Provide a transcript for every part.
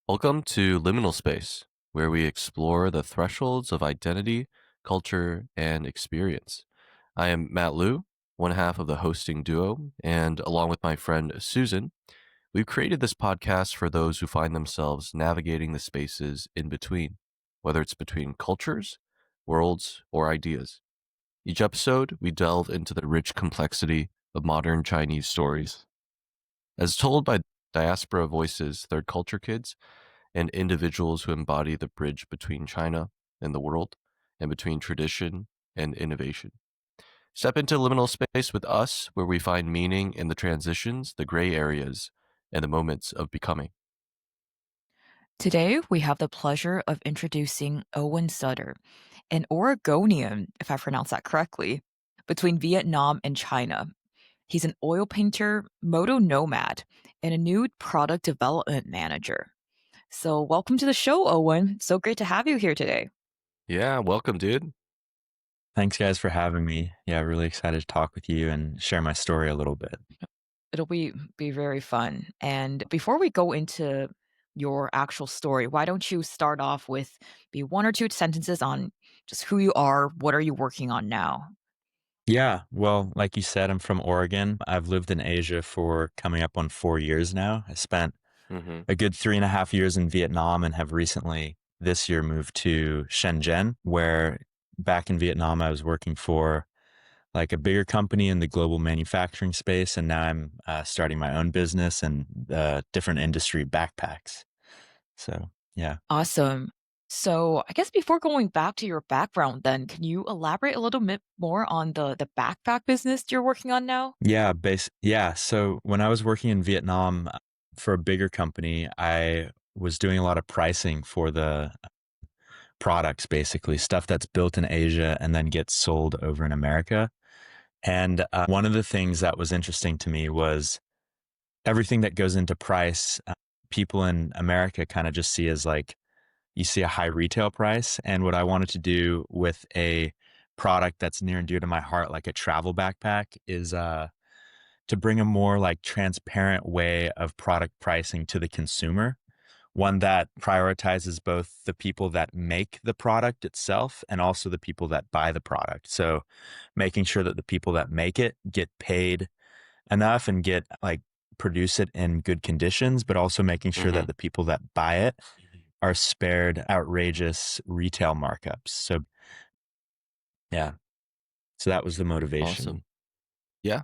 Welcome to Liminal Space, where we explore the thresholds of identity, culture, and experience. I am Matt Liu, one half of the hosting duo, and along with my friend Susan, we've created this podcast for those who find themselves navigating the spaces in between, whether it's between cultures, worlds, or ideas. Each episode, we delve into the rich complexity of modern Chinese stories. As told by diaspora voices, third culture kids, and individuals who embody the bridge between China and the world, and between tradition and innovation. Step into liminal space with us, where we find meaning in the transitions, the gray areas, and the moments of becoming. Today, we have the pleasure of introducing Owen Sutter, an Oregonian, if I pronounce that correctly, between Vietnam and China. He's an oil painter, moto nomad, and a new product development manager. So, welcome to the show, Owen. So great to have you here today. Yeah, welcome, dude. Thanks, guys, for having me. Yeah, really excited to talk with you and share my story a little bit. It'll be very fun. And before we go into your actual story, why don't you start off with be one or two sentences on just who you are, what are you working on now? Yeah, well, like you said, I'm from Oregon. I've lived in Asia for coming up on 4 years now. I spent Mm-hmm. a good 3.5 years in Vietnam and have recently this year moved to Shenzhen, where back in Vietnam, I was working for like a bigger company in the global manufacturing space. And now I'm starting my own business and different industry backpacks. So, yeah. Awesome. So, I guess before going back to your background then, can you elaborate a little bit more on the backpack business you're working on now? Yeah. So when I was working in Vietnam for a bigger company, I was doing a lot of pricing for the products, basically stuff that's built in Asia and then gets sold over in America. And one of the things that was interesting to me was everything that goes into price. People in America kind of just see as like you see a high retail price. And what I wanted to do with a product that's near and dear to my heart, like a travel backpack, is to bring a more like transparent way of product pricing to the consumer, one that prioritizes both the people that make the product itself and also the people that buy the product. So making sure that the people that make it get paid enough and get like produce it in good conditions, but also making sure Mm-hmm. that the people that buy it are spared outrageous retail markups. So yeah, so that was the motivation. Awesome. Yeah,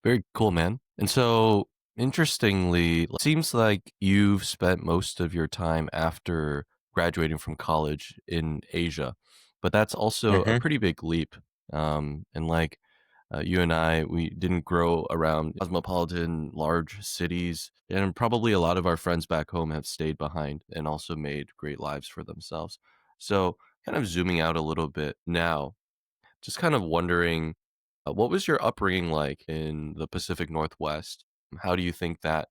very cool, man. And so, interestingly, it seems like you've spent most of your time after graduating from college in Asia, but that's also a hmm pretty big leap. And like you and I, we didn't grow around cosmopolitan large cities, and probably a lot of our friends back home have stayed behind and also made great lives for themselves. So, kind of zooming out a little bit now, just kind of wondering, what was your upbringing like in the Pacific Northwest? How do you think that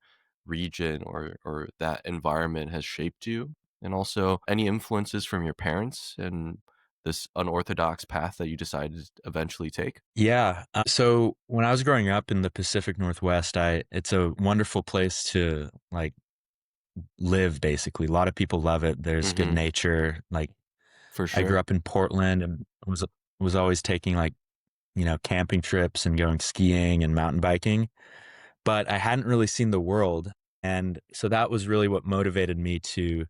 region or that environment has shaped you? And also, any influences from your parents and this unorthodox path that you decided to eventually take? Yeah. So when I was growing up in the Pacific Northwest, it's a wonderful place to like live. Basically, a lot of people love it. There's good Hmm. nature. Like For I grew sure. up in Portland and was always taking like camping trips and going skiing and mountain biking, but I hadn't really seen the world, and so that was really what motivated me to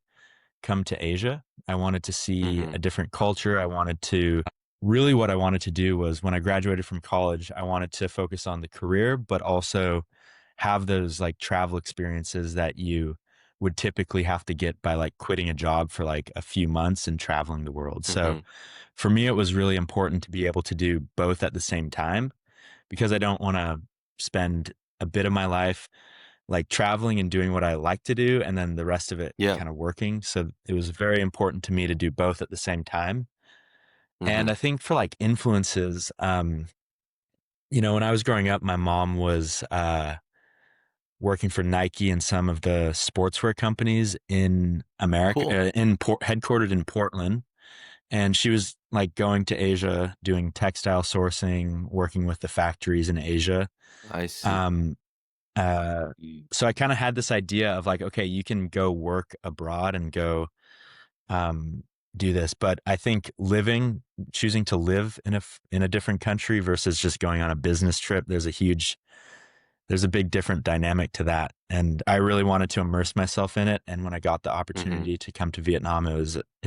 come to Asia. I wanted to see Hmm. a different culture. Really what I wanted to do was when I graduated from college, I wanted to focus on the career, but also have those like travel experiences that you would typically have to get by like quitting a job for like a few months and traveling the world. So Hmm. for me, it was really important to be able to do both at the same time because I don't want to spend a bit of my life like traveling and doing what I like to do and then the rest of it Yeah. kind of working. So it was very important to me to do both at the same time. Hmm. And I think for like influences, when I was growing up, my mom was working for Nike and some of the sportswear companies in America, Cool. headquartered in Portland. And she was like going to Asia, doing textile sourcing, working with the factories in Asia. I see. Um, So I kind of had this idea of like, okay, you can go work abroad and go do this, but I think choosing to live in a different country versus just going on a business trip, there's a big different dynamic to that. And I really wanted to immerse myself in it. And when I got the Hmm. opportunity to come to Vietnam, it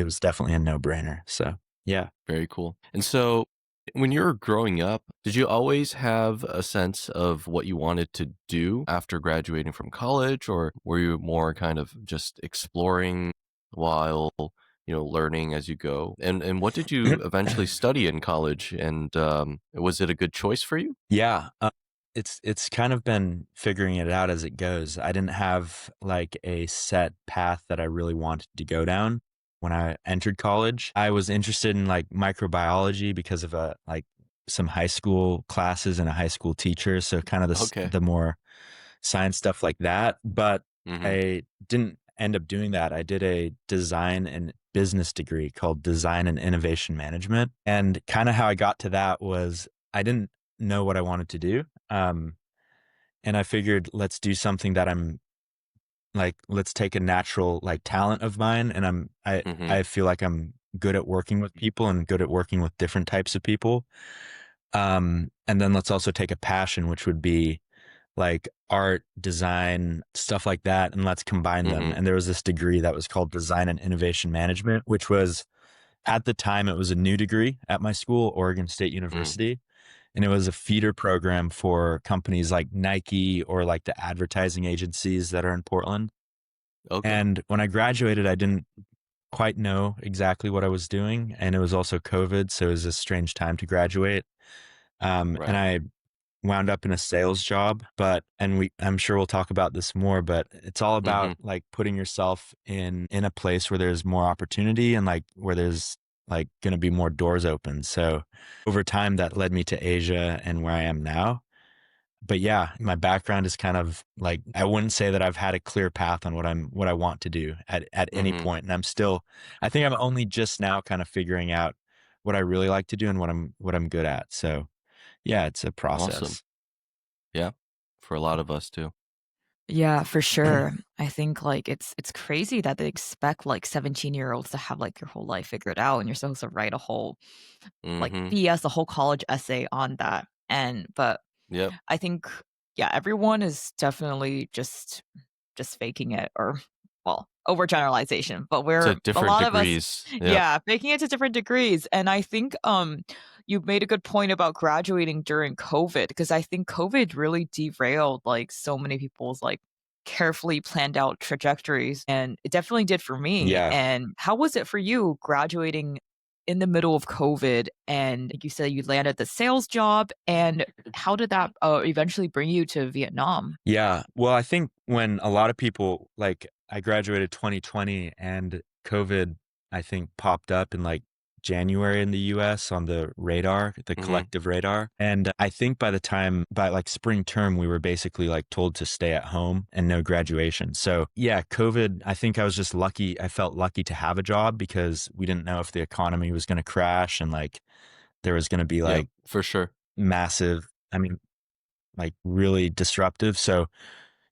was definitely a no-brainer. So yeah. Very cool. And so, when you were growing up, did you always have a sense of what you wanted to do after graduating from college, or were you more kind of just exploring while, learning as you go? And what did you eventually study in college? And was it a good choice for you? Yeah. It's kind of been figuring it out as it goes. I didn't have like a set path that I really wanted to go down when I entered college. I was interested in like microbiology because of some high school classes and a high school teacher. So kind of Okay. the more science stuff like that. But Hmm. I didn't end up doing that. I did a design and business degree called Design and Innovation Management. And kind of how I got to that was I didn't know what I wanted to do. Um, and I figured let's do something that I'm like, let's take a natural like talent of mine. And Hmm. I feel like I'm good at working with people and good at working with different types of people. And then let's also take a passion, which would be like art, design, stuff like that, and let's combine them. Hmm. And there was this degree that was called Design and Innovation Management, which was at the time it was a new degree at my school, Oregon State Mm. University. And it was a feeder program for companies like Nike or like the advertising agencies that are in Portland. Okay. And when I graduated, I didn't quite know exactly what I was doing. And it was also COVID. So it was a strange time to graduate. And Right. I wound up in a sales job, I'm sure we'll talk about this more, but it's all Hmm. about like putting yourself in a place where there's more opportunity and like where there's like going to be more doors open. So over time that led me to Asia and where I am now. But yeah, my background is kind of like, I wouldn't say that I've had a clear path on what I want to do at any Hmm. point. And I think I'm only just now kind of figuring out what I really like to do and what I'm good at. So yeah, it's a Awesome. process. Yeah. For a lot of us too. Yeah, for sure. I think, like, it's crazy that they expect, like, 17-year-olds to have, like, your whole life figured out, and you're supposed to write a whole, like, Hmm. BS, a whole college essay on that, but Yep. I think, yeah, everyone is definitely just faking it, or, well, overgeneralization, but To we're a different lot of us, degrees. Yep. yeah, faking it to different degrees. And I think you made a good point about graduating during COVID, because I think COVID really derailed like so many people's like carefully planned out trajectories, and it definitely did for me. Yeah. And how was it for you graduating in the middle of COVID? And like you said, you landed the sales job, and how did that eventually bring you to Vietnam? Yeah. Well, I think when a lot of people like I graduated 2020 and COVID, I think popped up in like January in the US on the radar, the Hmm. collective radar. And I think by like spring term, we were basically like told to stay at home and no graduation. So yeah, COVID, I think I was just lucky. I felt lucky to have a job because we didn't know if the economy was going to crash and like there was going to be Yep. like For sure. massive, I mean, like really disruptive. So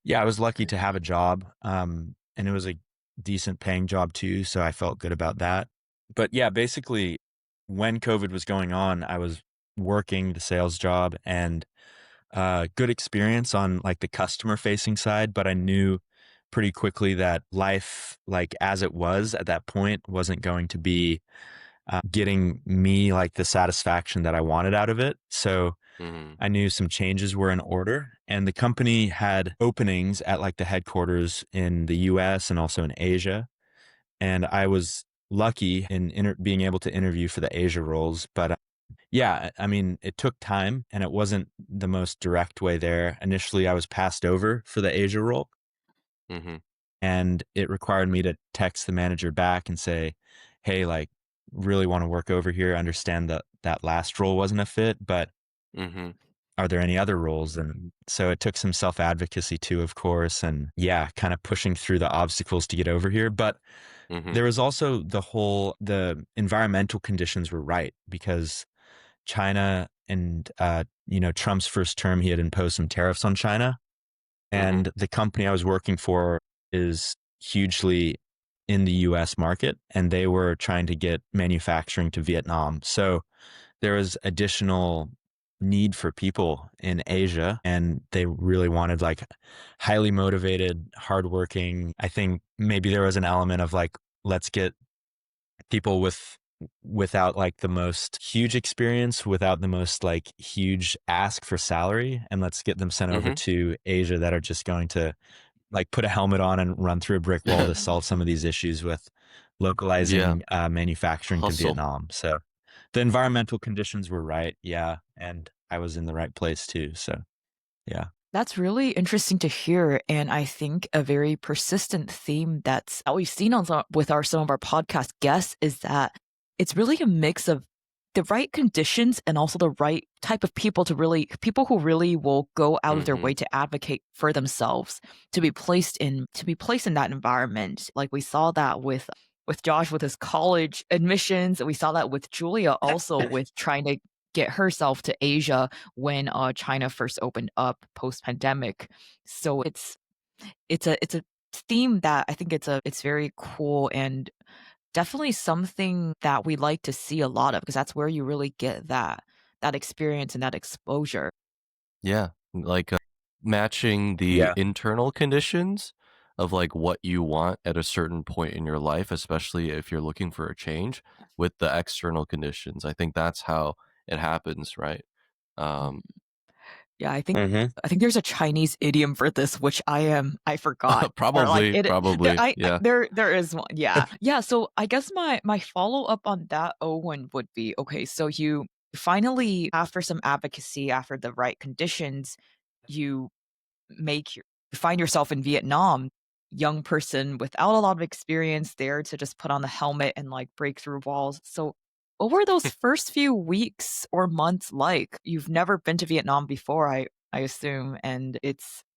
yeah, I was lucky to have a job. And it was a decent paying job too. So I felt good about that. But yeah, basically when COVID was going on, I was working the sales job and good experience on like the customer facing side, but I knew pretty quickly that life, like as it was at that point, wasn't going to be getting me like the satisfaction that I wanted out of it. So Hmm. I knew some changes were in order, and the company had openings at like the headquarters in the US and also in Asia. And I was lucky in being able to interview for the Asia roles. But yeah, I mean, it took time and it wasn't the most direct way there. Initially, I was passed over for the Asia role, Hmm. and it required me to text the manager back and say, hey, like, really want to work over here. Understand that that last role wasn't a fit, but Hmm. are there any other roles? And so it took some self advocacy too, of course. And yeah, kind of pushing through the obstacles to get over here. But Hmm. there was also the environmental conditions were right because China and, Trump's first term, he had imposed some tariffs on China. And the company I was working for is hugely in the US market, and they were trying to get manufacturing to Vietnam. So there was additional need for people in Asia, and they really wanted like highly motivated, hardworking. I think maybe there was an element of like, let's get people without like the most huge experience, without the most like huge ask for salary, and let's get them sent over to Asia that are just going to like put a helmet on and run through a brick wall to solve some of these issues with Yeah. localizing manufacturing to Hustle. Vietnam. So the environmental conditions were right. Yeah. And I was in the right place too. So yeah. That's really interesting to hear, and I think a very persistent theme that we've seen on some of our podcast guests is that it's really a mix of the right conditions and also the right type of people people who really will go out of their way to advocate for themselves to be placed in that environment. Like we saw that with Josh with his college admissions, and we saw that with Julia also with trying to get herself to Asia when China first opened up post pandemic. So it's a theme that I think it's very cool and definitely something that we like to see a lot of, because that's where you really get that experience and that exposure. Yeah. Like matching the Yeah. internal conditions of like what you want at a certain point in your life, especially if you're looking for a change, with the external conditions. I think that's how it happens, right? Yeah, I think there's a Chinese idiom for this, which I forgot. Or like Probably. Yeah. there is one. Yeah. Yeah. So I guess my follow up on that, Owen, would be okay. So you finally, after some advocacy, after the right conditions, you find yourself in Vietnam, young person without a lot of experience there to just put on the helmet and like break through walls. So what were those first few weeks or months like? You've never been to Vietnam before, I assume, and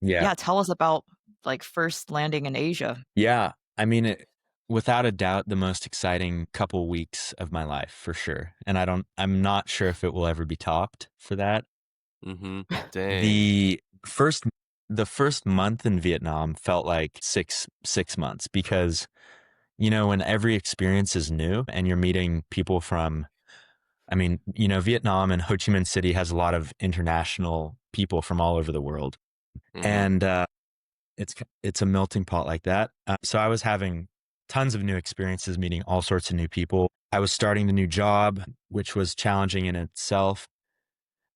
Yeah. tell us about like first landing in Asia. Yeah. I mean, without a doubt, the most exciting couple weeks of my life for sure. And I'm not sure if it will ever be topped for that. Dang. The first month in Vietnam felt like six months because, you know, when every experience is new and you're meeting people from, I mean, you know, Vietnam and Ho Chi Minh City has a lot of international people from all over the world. And it's a melting pot like that. So I was having tons of new experiences, meeting all sorts of new people. I was starting the new job, which was challenging in itself.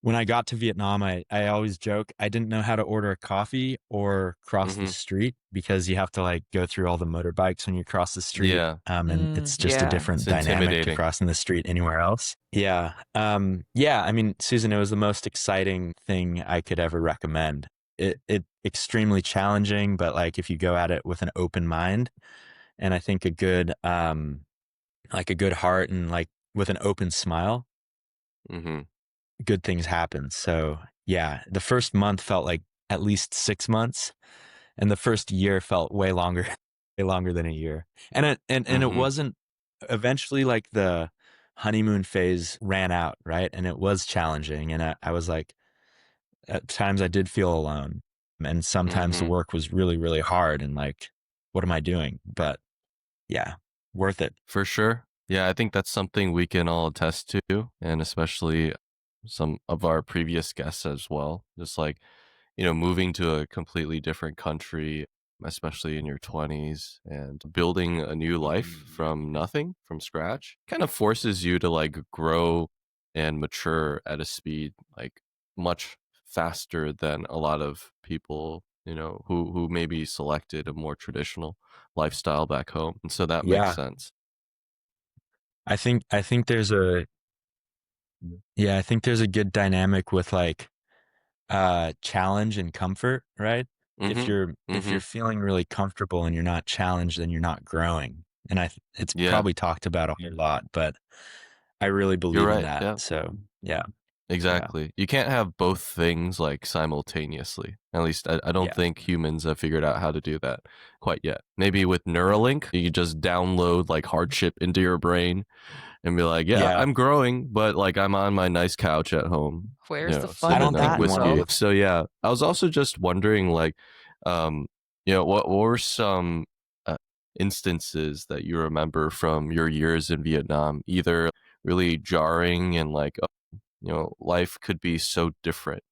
When I got to Vietnam, I always joke, I didn't know how to order a coffee or cross the street because you have to like go through all the motorbikes when you cross the street. Yeah. And it's just a Yeah. different It's dynamic to intimidating. crossing the street anywhere else. Yeah. Yeah. I mean, Susan, it was the most exciting thing I could ever recommend. It extremely challenging, but like if you go at it with an open mind and I think a good heart and like with an open smile, good things happen. So yeah, the first month felt like at least 6 months, and the first year felt way longer, way longer than a year. And it wasn't. Eventually, like the honeymoon phase ran out, right? And it was challenging, and I was like, at times I did feel alone, and sometimes the work was really, really hard, and like, what am I doing? But yeah, worth it. For sure. Yeah, I think that's something we can all attest to, and especially some of our previous guests as well. Just like, you know, moving to a completely different country, especially in your 20s, and building a new life from nothing, from scratch, kind of forces you to like grow and mature at a speed like much faster than a lot of people, you know, who maybe selected a more traditional lifestyle back home. And so that makes Yeah, sense. I think there's a good dynamic with like challenge and comfort, right? If you're feeling really comfortable and you're not challenged, then you're not growing. And it's Yeah, probably talked about a whole lot, but I really you're believe in right. that. Yeah, So yeah, exactly. You can't have both things like simultaneously. At least I don't yeah, think humans have figured out how to do that quite yet. Maybe with Neuralink, you just download like hardship into your brain and be like, yeah, yeah. I'm growing, but like I'm on my nice couch at home, you Where's the know, fun I in don't sipping a think that, we want to whiskey. bro? be. So yeah, I was also just wondering like What were some uh, instances that you remember from your years in Vietnam, either really jarring and like, life could be so different,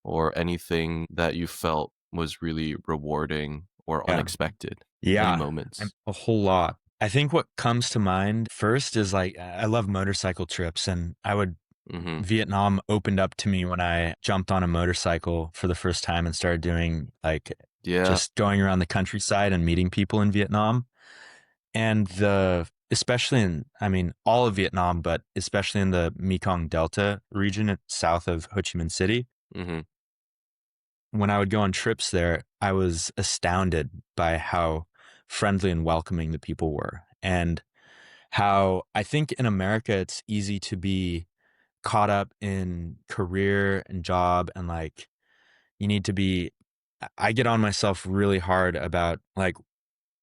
or anything that you felt was really rewarding or Yeah. unexpected? Any Yeah. moments? A whole lot. I think what comes to mind first is like, I love motorcycle trips, and Mm-hmm. Vietnam opened up to me when I jumped on a motorcycle for the first time and started doing like Yeah. just going around the countryside and meeting people in Vietnam. And especially I mean, all of Vietnam, but especially in the Mekong Delta region south of Ho Chi Minh City. Mm-hmm. When I would go on trips there, I was astounded by how friendly and welcoming the people were. And how I think in America, it's easy to be caught up in career and job, and like you need to be, I get on myself really hard about like,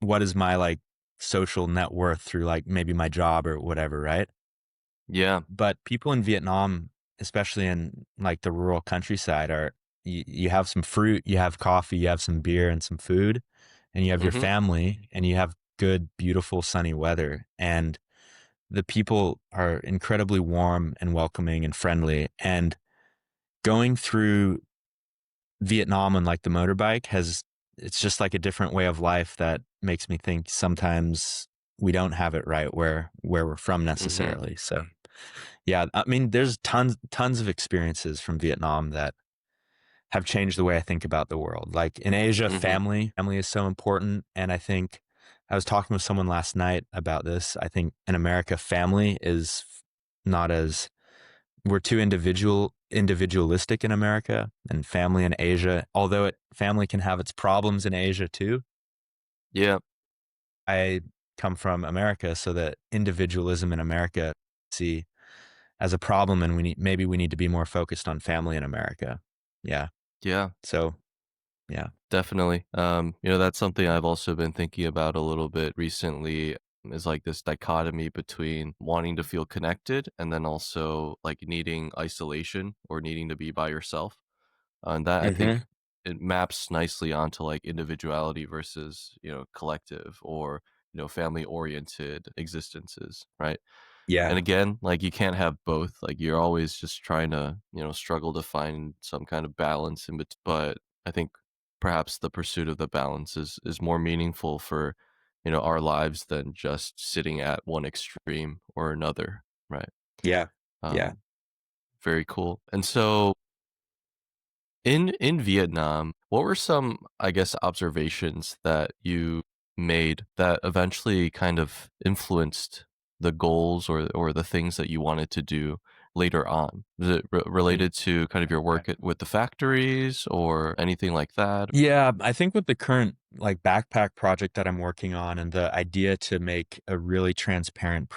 what is my like social net worth through like maybe my job or whatever, right? Yeah. But people in Vietnam, especially in like the rural countryside, you have some fruit, you have coffee, you have some beer and some food, and you have your Mm-hmm. family, and you have good, beautiful, sunny weather. And the people are incredibly warm and welcoming and friendly. And going through Vietnam on like the motorbike it's just like a different way of life that makes me think sometimes we don't have it right where we're from Mm-hmm. necessarily. So yeah, I mean, there's tons of experiences from Vietnam that have changed the way I think about the world. Like in Asia, Mm-hmm. family is so important. And I think I was talking with someone last night about this. I think in America, family is not as we're too individualistic in America, and family in Asia, although family can have its problems in Asia too. Yeah. I come from America, so that individualism in America I see as a problem, and maybe we need to be more focused on family in America. Yeah. Yeah. So yeah. Definitely. That's something I've also been thinking about a little bit recently, is like this dichotomy between wanting to feel connected and then also like needing isolation or needing to be by yourself. And that I think Hmm. it maps nicely onto like individuality versus, collective or, family oriented existences, right? And Yeah. again, like you can't have both. Like you're always just trying to, struggle to find some kind of balance in between. But I think perhaps the pursuit of the balance is more meaningful for, our lives than just sitting at one extreme or another, right? Yeah. Yeah. Um, very cool. And so in Vietnam, what were some, I guess, observations that you made that eventually kind of influenced the goals or the things that you wanted to do later on? Was it Mm. related to kind of your Okay. work with the factories or anything like that? Yeah, I think with the current like backpack project that I'm working on, and the idea to make a really transparent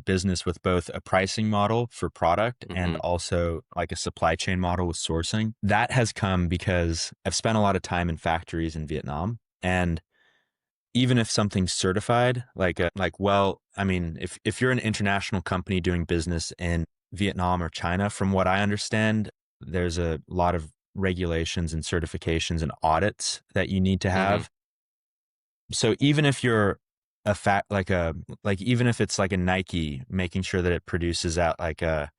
business with both a pricing model for product and Mhm. also like a supply chain model with sourcing, that has come because I've spent a lot of time in factories in Vietnam. And even if something's certified, well, I mean, if you're an international company doing business in Vietnam or China, from what I understand, there's a lot of regulations and certifications and audits that you need to Mhm. have. So even if you're a fact like even if it's like a Nike, making sure that it produces at like a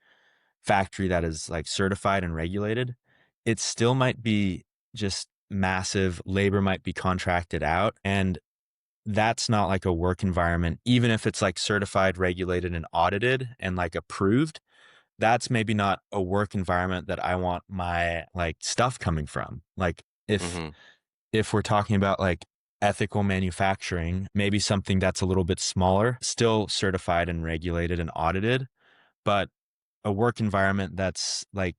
factory that is like certified and regulated, it still might be just massive. Labor might be contracted out, and that's not like a work environment. Even if it's like certified, regulated, and audited and like approved, that's maybe not a work environment that I want my like stuff coming from. Like Mhm. if we're talking about like ethical manufacturing, maybe something that's a little bit smaller, still certified and regulated and audited, but a work environment that's like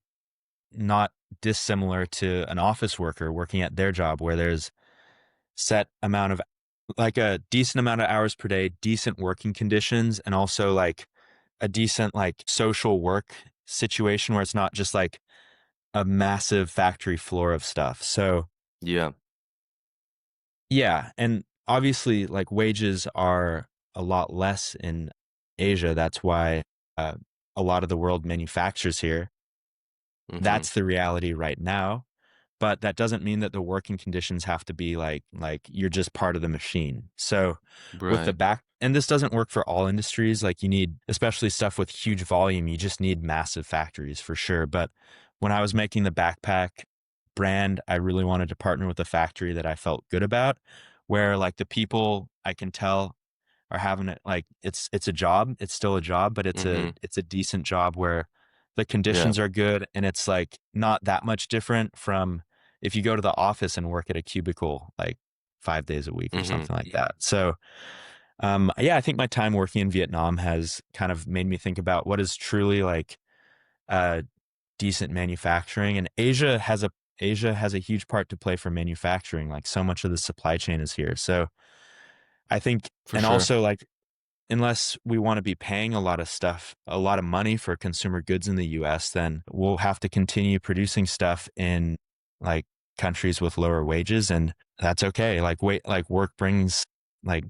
not dissimilar to an office worker working at their job, where there's set amount of like a decent amount of hours per day, decent working conditions, and also like a decent like social work situation where it's not just like a massive factory floor of stuff. So Yeah. yeah, and obviously like wages are a lot less in Asia. That's why uh, a lot of the world manufactures here. Mhm. That's the reality right now. but that doesn't mean that the working conditions have to be like you're just part of the machine. So with the Right. back, and this doesn't work for all industries. Like you need, especially stuff with huge volume, you just need massive factories for sure. But when I was making the backpack brand, I really wanted to partner with a factory that I felt good about, where like the people I can tell are having it, like it's a job, it's still a job, but Mhm. it's a decent job where the Yeah. conditions are good, and it's like not that much different from if you go to the office and work at a cubicle like 5 days a week or Mhm. something like that. So yeah, I think my time working in Vietnam has kind of made me think about what is truly like uh decent manufacturing. And Asia has a huge part to play for manufacturing. Like so much of the supply chain is here. So I think, For and sure. also like, unless we want to be paying a lot of money for consumer goods in the US, then we'll have to continue producing stuff in like countries with lower wages. And that's okay. Like work brings, like,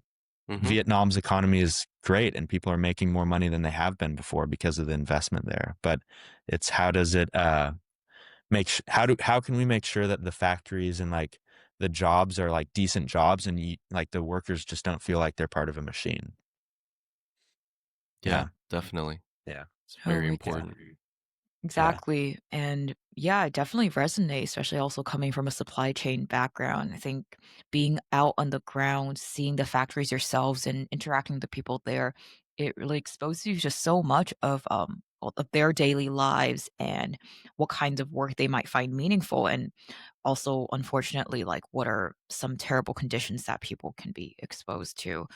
Mhm. Vietnam's economy is great and people are making more money than they have been before because of the investment there. But it's how does it, how can we make sure that the factories and like the jobs are like decent jobs, and like the workers just don't feel like they're part of a machine. Yeah, Yeah. definitely. Yeah. It's Oh, very Yeah. important. Yeah. exactly. And yeah, it definitely resonates, especially also coming from a supply chain background. I think being out on the ground, seeing the factories yourselves and interacting with the people there, it really exposes you to so much of their daily lives and what kinds of work they might find meaningful. And also, unfortunately, like what are some terrible conditions that people can be exposed to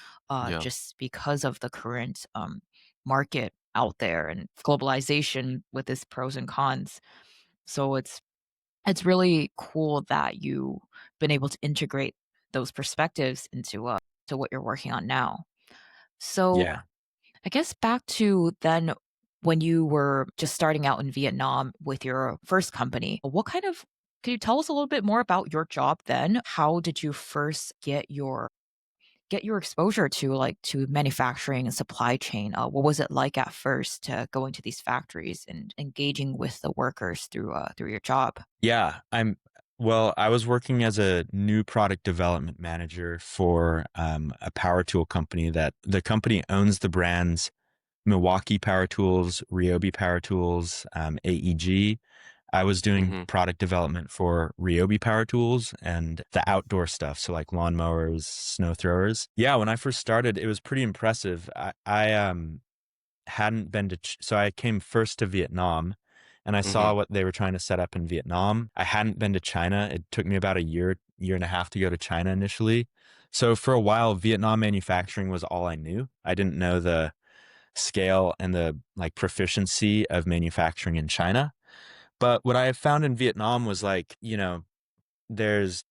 Yeah. just because of the current market out there and globalization with its pros and cons. So it's really cool that you've been able to integrate those perspectives into to what you're working on now. So Yeah. I guess back to then when you were just starting out in Vietnam with your first company, what kind of can you tell us a little bit more about your job then? How did you first get your exposure to to manufacturing and supply chain? What was it like at first to going to these factories and engaging with the workers through your job? Yeah. Well, I was working as a new product development manager for a power tool company. That the company owns the brands Milwaukee Power Tools, Ryobi Power Tools, AEG. I was doing Mhm. product development for Ryobi Power Tools and the outdoor stuff, so like lawnmowers, snow throwers. Yeah, when I first started, it was pretty impressive. I hadn't been to, so I came first to Vietnam, and I saw Mhm. what they were trying to set up in Vietnam. I hadn't been to China. It took me about a year and a half to go to China initially. So for a while, Vietnam manufacturing was all I knew. I didn't know the scale and the like proficiency of manufacturing in China. But what I have found in Vietnam was like, there's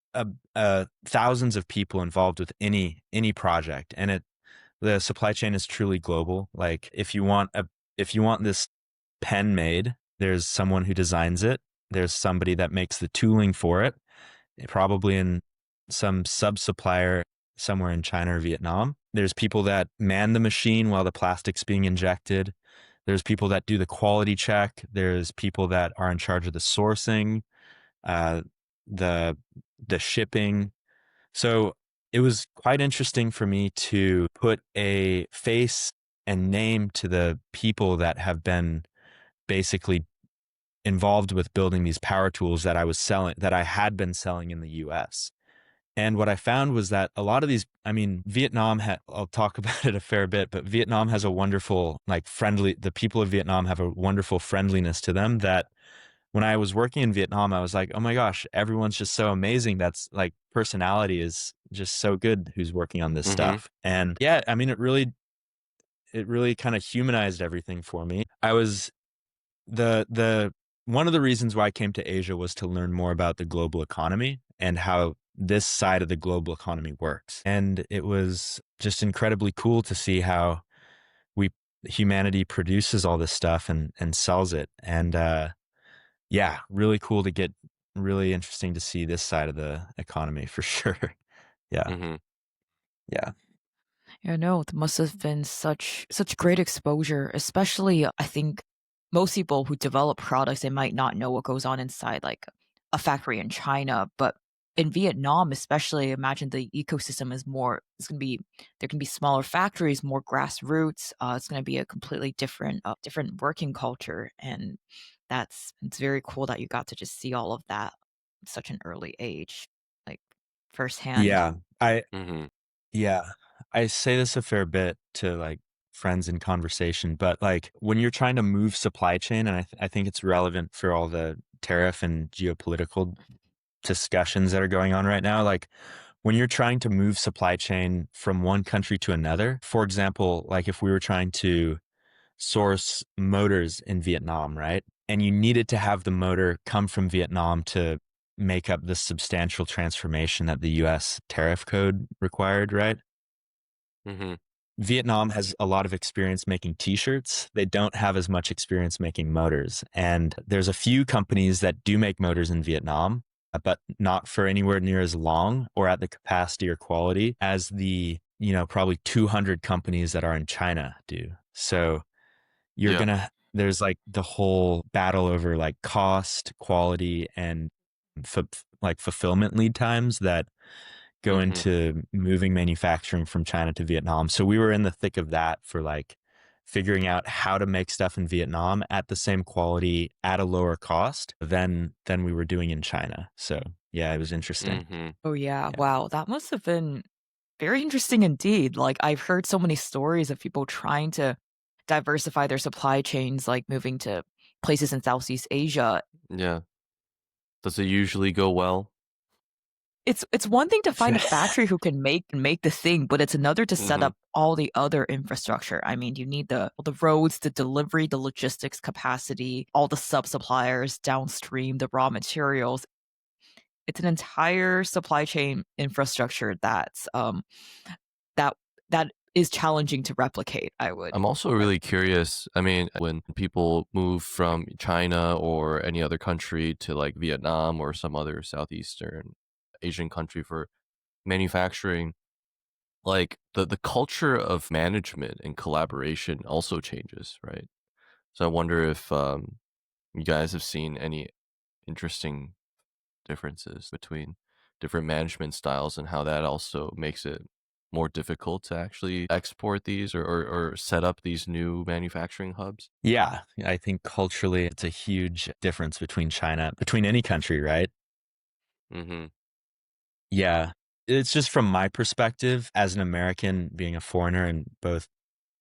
thousands of people involved with any project, and the supply chain is truly global. Like if you want this pen made, there's someone who designs it. There's somebody that makes the tooling for it, probably in some sub supplier somewhere in China or Vietnam. There's people that man the machine while the plastic's being injected. There's people that do the quality check. There's people that are in charge of the sourcing, uh, the the shipping. So it was quite interesting for me to put a face and name to the people that have been basically involved with building these power tools that I had been selling in the US. And what I found was that a lot of these, I mean, I'll talk about it a fair bit, but Vietnam has a wonderful, like the people of Vietnam have a wonderful friendliness to them that when I was working in Vietnam, I was like, oh my gosh, everyone's just so amazing. That's like personality is just so good who's working on this Mhm. stuff. And yeah, I mean, it really kind of humanized everything for me. I was the one of the reasons why I came to Asia was to learn more about the global economy and how this side of the global economy works. And it was just incredibly cool to see how we humanity produces all this stuff and sells it. And yeah, really cool to get really interesting to see this side of the economy for sure. Yeah. Mhm. Yeah. Yeah, no, it must have been such great exposure, especially I think most people who develop products, they might not know what goes on inside, like a factory in China, but in Vietnam, especially, imagine the ecosystem is more. It's gonna be there can be smaller factories, more grassroots. It's gonna be a completely different working culture, and it's very cool that you got to just see all of that at such an early age, like firsthand. Yeah. I Mm-hmm. Yeah, I say this a fair bit to like friends in conversation, but like when you're trying to move supply chain, and I think it's relevant for all the tariff and geopolitical discussions that are going on right now, like when you're trying to move supply chain from one country to another, for example, like if we were trying to source motors in Vietnam, right? And you needed to have the motor come from Vietnam to make up the substantial transformation that the US tariff code required, right? Mm-hmm. Vietnam has a lot of experience making t-shirts. They don't have as much experience making motors. And there's a few companies that do make motors in Vietnam, but not for anywhere near as long or at the capacity or quality as the, probably 200 companies that are in China do. So Yeah. there's like the whole battle over like cost, quality, and like fulfillment lead times that go Mm-hmm. into moving manufacturing from China to Vietnam. So we were in the thick of that for like figuring out how to make stuff in Vietnam at the same quality at a lower cost than we were doing in China. So yeah, it was interesting. Mm-hmm. Oh yeah, Yeah. wow, that must have been very interesting indeed. Like I've heard so many stories of people trying to diversify their supply chains, like moving to places in Southeast Asia. Yeah. Does it usually go well? It's one thing to find a factory who can make the thing, but it's another to set Mm-hmm. up all the other infrastructure. I mean, you need the roads, the delivery, the logistics capacity, all the sub suppliers downstream, the raw materials. It's an entire supply chain infrastructure that that is challenging to replicate, I would I'm also like. really curious. I mean, when people move from China or any other country to like Vietnam or some other Southeastern Asian country for manufacturing, like the culture of management and collaboration also changes, right? So I wonder if you guys have seen any interesting differences between different management styles and how that also makes it more difficult to actually export these or set up these new manufacturing hubs. Yeah, I think culturally it's a huge difference between any country, right? Mm-hmm. Yeah. It's just from my perspective as an American being a foreigner and both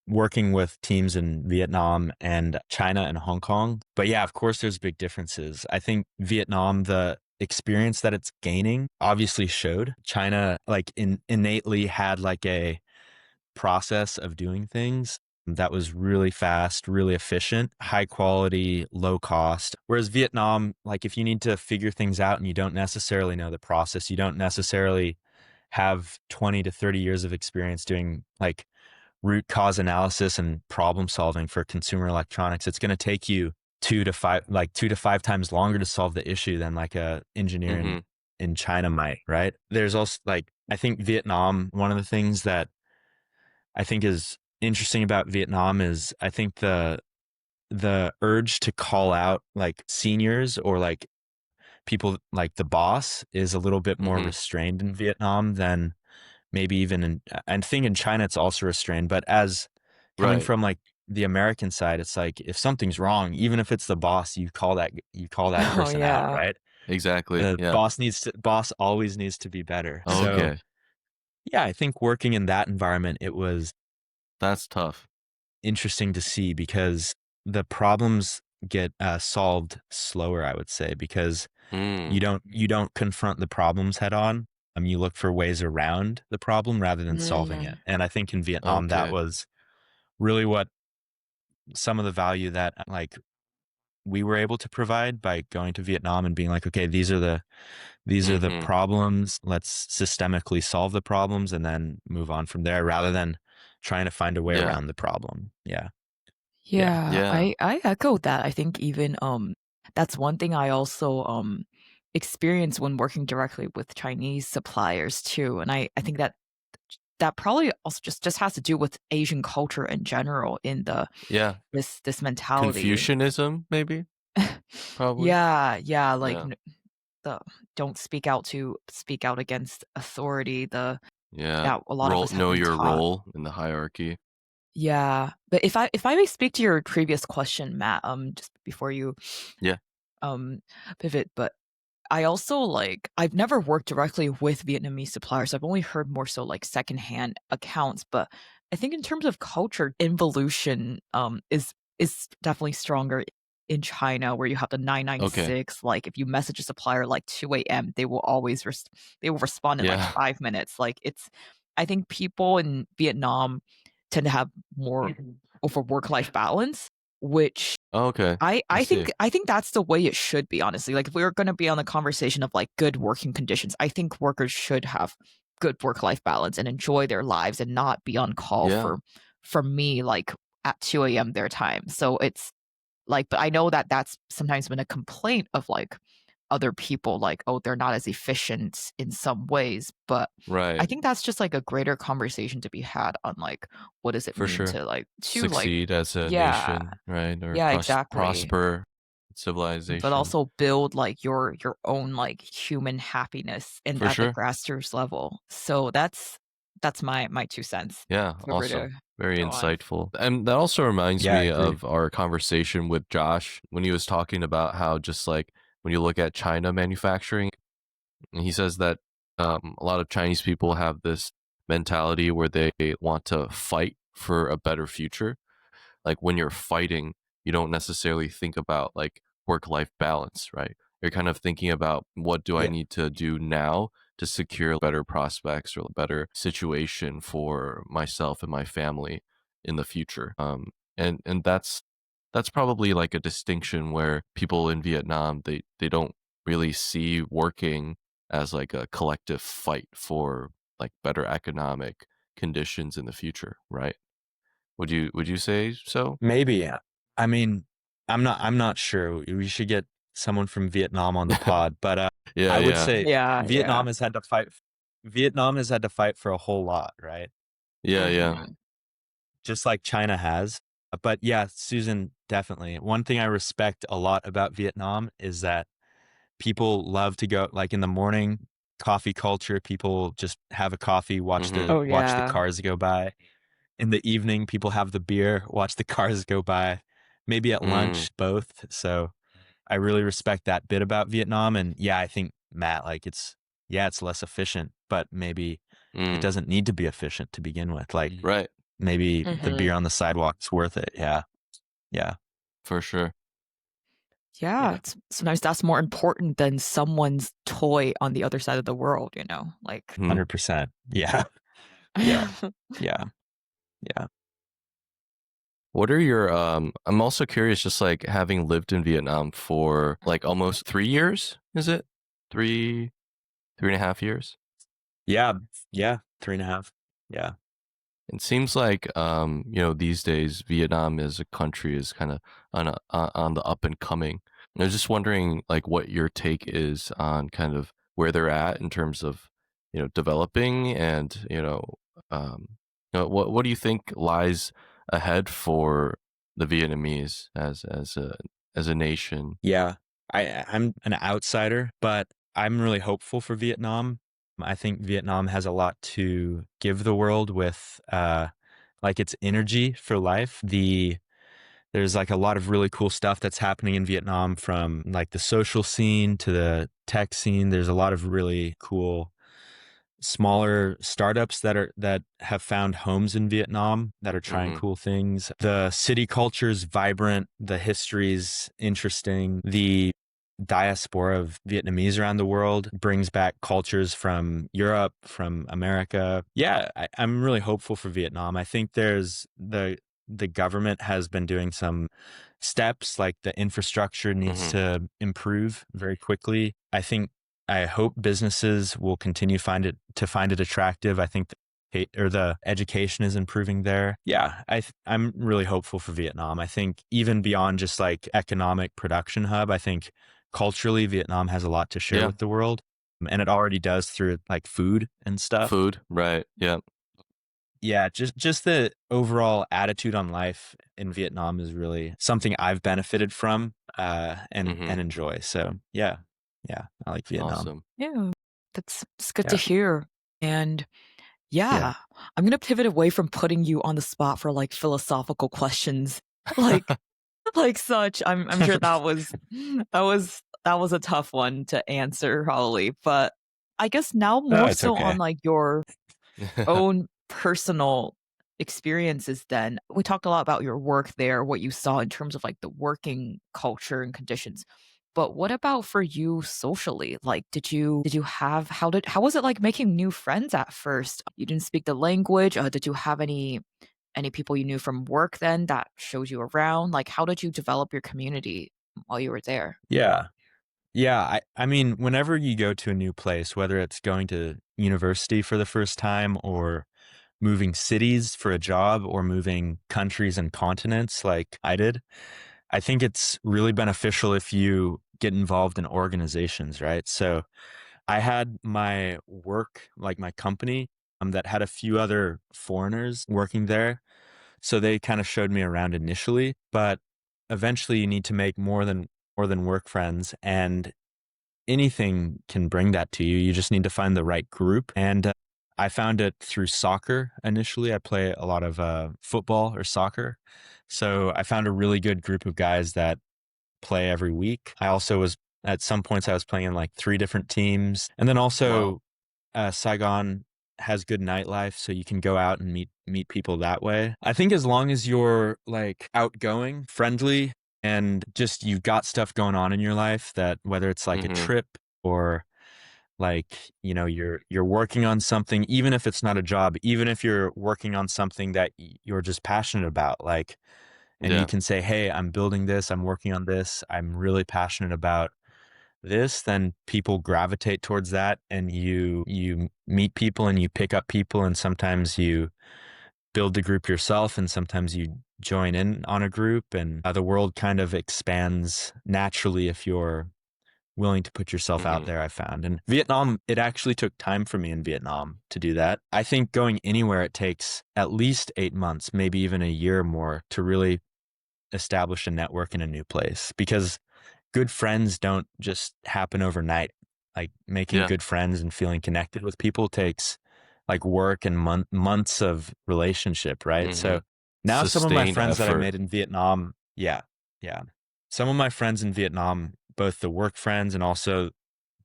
working with teams in Vietnam and China and Hong Kong. But yeah, of course, there's big differences. I think Vietnam, the experience that it's gaining obviously showed. China, like innately had like a process of doing things that was really fast, really efficient, high quality, low cost. Whereas Vietnam, like if you need to figure things out and you don't necessarily know the process, you don't necessarily have 20 to 30 years of experience doing like root cause analysis and problem solving for consumer electronics, it's going to take you 2 to 5 times longer to solve the issue than like a engineer Mm-hmm. in China might, right? There's also like, I think Vietnam, one of the things that I think is interesting about Vietnam is I think the urge to call out like seniors or like people like the boss is a little bit more Mm-hmm. restrained in Vietnam than maybe even I think in China it's also restrained, but as coming Right. from like the American side, it's like if something's wrong, even if it's the boss, you call that Oh person out, yeah. right? Exactly. The Yeah. boss always needs to be better. So Okay. yeah, I think working in that environment, it was That's tough. interesting to see because the problems get solved slower, I would say, because Mm. you don't confront the problems head on. You look for ways around the problem rather than solving it. Mm. And I think in Vietnam, that Okay. was really what some of the value that like we were able to provide by going to Vietnam and being like, okay, these are the Mm-hmm. problems. Let's systemically solve the problems and then move on from there rather than trying to find a way Yeah. around the problem. Yeah. Yeah. Yeah, Yeah. I echo that. I think even that's one thing I also experienced when working directly with Chinese suppliers too. And I think that probably also just has to do with Asian culture in general in the Yeah. this mentality. Confucianism, maybe? Probably. Yeah, yeah, like Yeah. the don't speak out against authority, Yeah. that a lot of us have Know been your taught. role in the hierarchy. Yeah, but if I may speak to your previous question, Matt, just before you Yeah. um pivot, but I also like I've never worked directly with Vietnamese suppliers. I've only heard more so like secondhand accounts, but I think in terms of culture, involution is definitely stronger in China where you have the Okay. 996. Like if you message a supplier like 2 a.m., they will respond in like Yeah. 5 minutes. Like it's I think people in Vietnam tend to have more of a work-life balance, which Okay. I I I see. think I think that's the way it should be, honestly. Like, if we're gonna be on the conversation of, like, good working conditions, I think workers should have good work-life balance and enjoy their lives and not be on call Yeah. for me, like, at 2 a.m. their time. So it's like but I know that that's sometimes been a complaint of, like, other people, like, "Oh, they're not as efficient in some ways," but I Right. think that's just, like, a greater conversation to be had on, like, what does it For mean sure. to, like Succeed as a yeah. nation, right? Or Yeah, exactly. prosper But civilization. also build, like, your own, like, human happiness and For at the sure. grassroots level. So that's my 2 cents. Yeah, If we were to awesome. Very go on. insightful. And that also reminds Yeah, I me agree. of our conversation with Josh when he was talking about how just like when you look at China manufacturing, and he says that a lot of Chinese people have this mentality where they want to fight for a better future. Like when you're fighting, you don't necessarily think about like work life balance, right? You're kind of thinking about what do I Yeah. need to do now to secure better prospects or a better situation for myself and my family in the future. And that's probably like a distinction where people in Vietnam they don't really see working as like a collective fight for like better economic conditions in the future, right? Would you say so? Maybe. I mean, I'm not sure. We should get someone from Vietnam on the pod, but Yeah, I would yeah. say Yeah, yeah. Vietnam has had to fight for a whole lot, right? Yeah, yeah. Mhm. Just like China has. But yeah, Susan, definitely. One thing I respect a lot about Vietnam is that people love to go like in the morning, coffee culture, people just have a coffee, Mhm. Oh, watch the yeah. cars go by. In the evening, people have the beer, watch the cars go by. Maybe at Mm, lunch, both. So I really respect that bit about Vietnam. And yeah, I think Matt, like it's less efficient, but maybe it mm. doesn't need to be efficient to begin with. Like Right, maybe the beer Mhm. on the sidewalk's worth it. Yeah. Yeah. for sure. Yeah, Yeah. it's sometimes that's more important than someone's toy on the other side of the world, you know? Like 100%. Yeah. Yeah. Yeah. Yeah. What are your I'm also curious just like having lived in Vietnam for like almost 3 years, is it? 3 3.5 years? Yeah. Yeah. 3.5. Yeah. It seems like these days Vietnam as a country is kind of on the up and coming. I was just wondering like what your take is on kind of where they're at in terms of, developing and, what do you think lies ahead for the Vietnamese as a nation? Yeah. I'm an outsider, but I'm really hopeful for Vietnam. I think Vietnam has a lot to give the world with like its energy for life. There's like a lot of really cool stuff that's happening in Vietnam from like the social scene to the tech scene. There's a lot of really cool smaller startups that have found homes in Vietnam that are trying Mhm. cool things. The city culture's vibrant, the history's interesting. The diaspora of Vietnamese around the world brings back cultures from Europe, from America. Yeah, I'm really hopeful for Vietnam. I think there's the government has been doing some steps, like the infrastructure needs Mhm. to improve very quickly. I hope businesses will continue to find it attractive. I think the education is improving there. Yeah, I'm really hopeful for Vietnam. I think even beyond just like economic production hub, I think culturally Vietnam has a lot to share Yeah, with the world, and it already does through like food and stuff. food, right. Yeah. Yeah, just the overall attitude on life in Vietnam is really something I've benefited from and Mhm. enjoy. So yeah, Yeah, I like Vietnam. Awesome. Yeah, it's good to Yeah. hear. And Yeah. yeah, I'm gonna pivot away from putting you on the spot for like philosophical questions, like like such. I'm sure that was a tough one to answer probably, but I guess now No, more it's so okay. on like your own personal experiences then. We talked a lot about your work there, what you saw in terms of like the working culture and conditions. But what about for you socially? Like did you have how was it like making new friends at first? You didn't speak the language. Did you have any people you knew from work then that showed you around? Like how did you develop your community while you were there? Yeah. Yeah, I mean, whenever you go to a new place, whether it's going to university for the first time or moving cities for a job or moving countries and continents like I did, I think it's really beneficial if you get involved in organizations, right? So I had my work, like my company, that had a few other foreigners working there. So they kind of showed me around initially, but eventually you need to make more than work friends, and anything can bring that to you. You just need to find the right group. And I found it through soccer initially. I play a lot of football or soccer. So I found a really good group of guys that play every week. I also was, at some points, I was playing in like 3 different teams. And then Wow. also, Saigon has good nightlife, so you can go out and meet people that way. I think as long as you're like outgoing, friendly, and just you've got stuff going on in your life, that whether it's like a Mm-hmm. trip or like, you're working on something, even if it's not a job, even if you're working on something that you're just passionate about, like, and you Yeah. can say, hey, I'm building this, I'm working on this, I'm really passionate about this, then people gravitate towards that, and you meet people and you pick up people, and sometimes you build the group yourself, and sometimes you join in on a group, and the world kind of expands naturally if you're willing to put yourself out Mm-hmm. there, I found. And Vietnam, it actually took time for me in Vietnam to do that. I think going anywhere, it takes at least 8 months, maybe even a year or more, to really establish a network in a new place, because good friends don't just happen overnight. Like, making Yeah. good friends and feeling connected with people takes like work and months of relationship, right? Mm-hmm. So now some of my Sustained friends that I effort. made in Vietnam, yeah, yeah. Some of my friends in Vietnam, both the work friends and also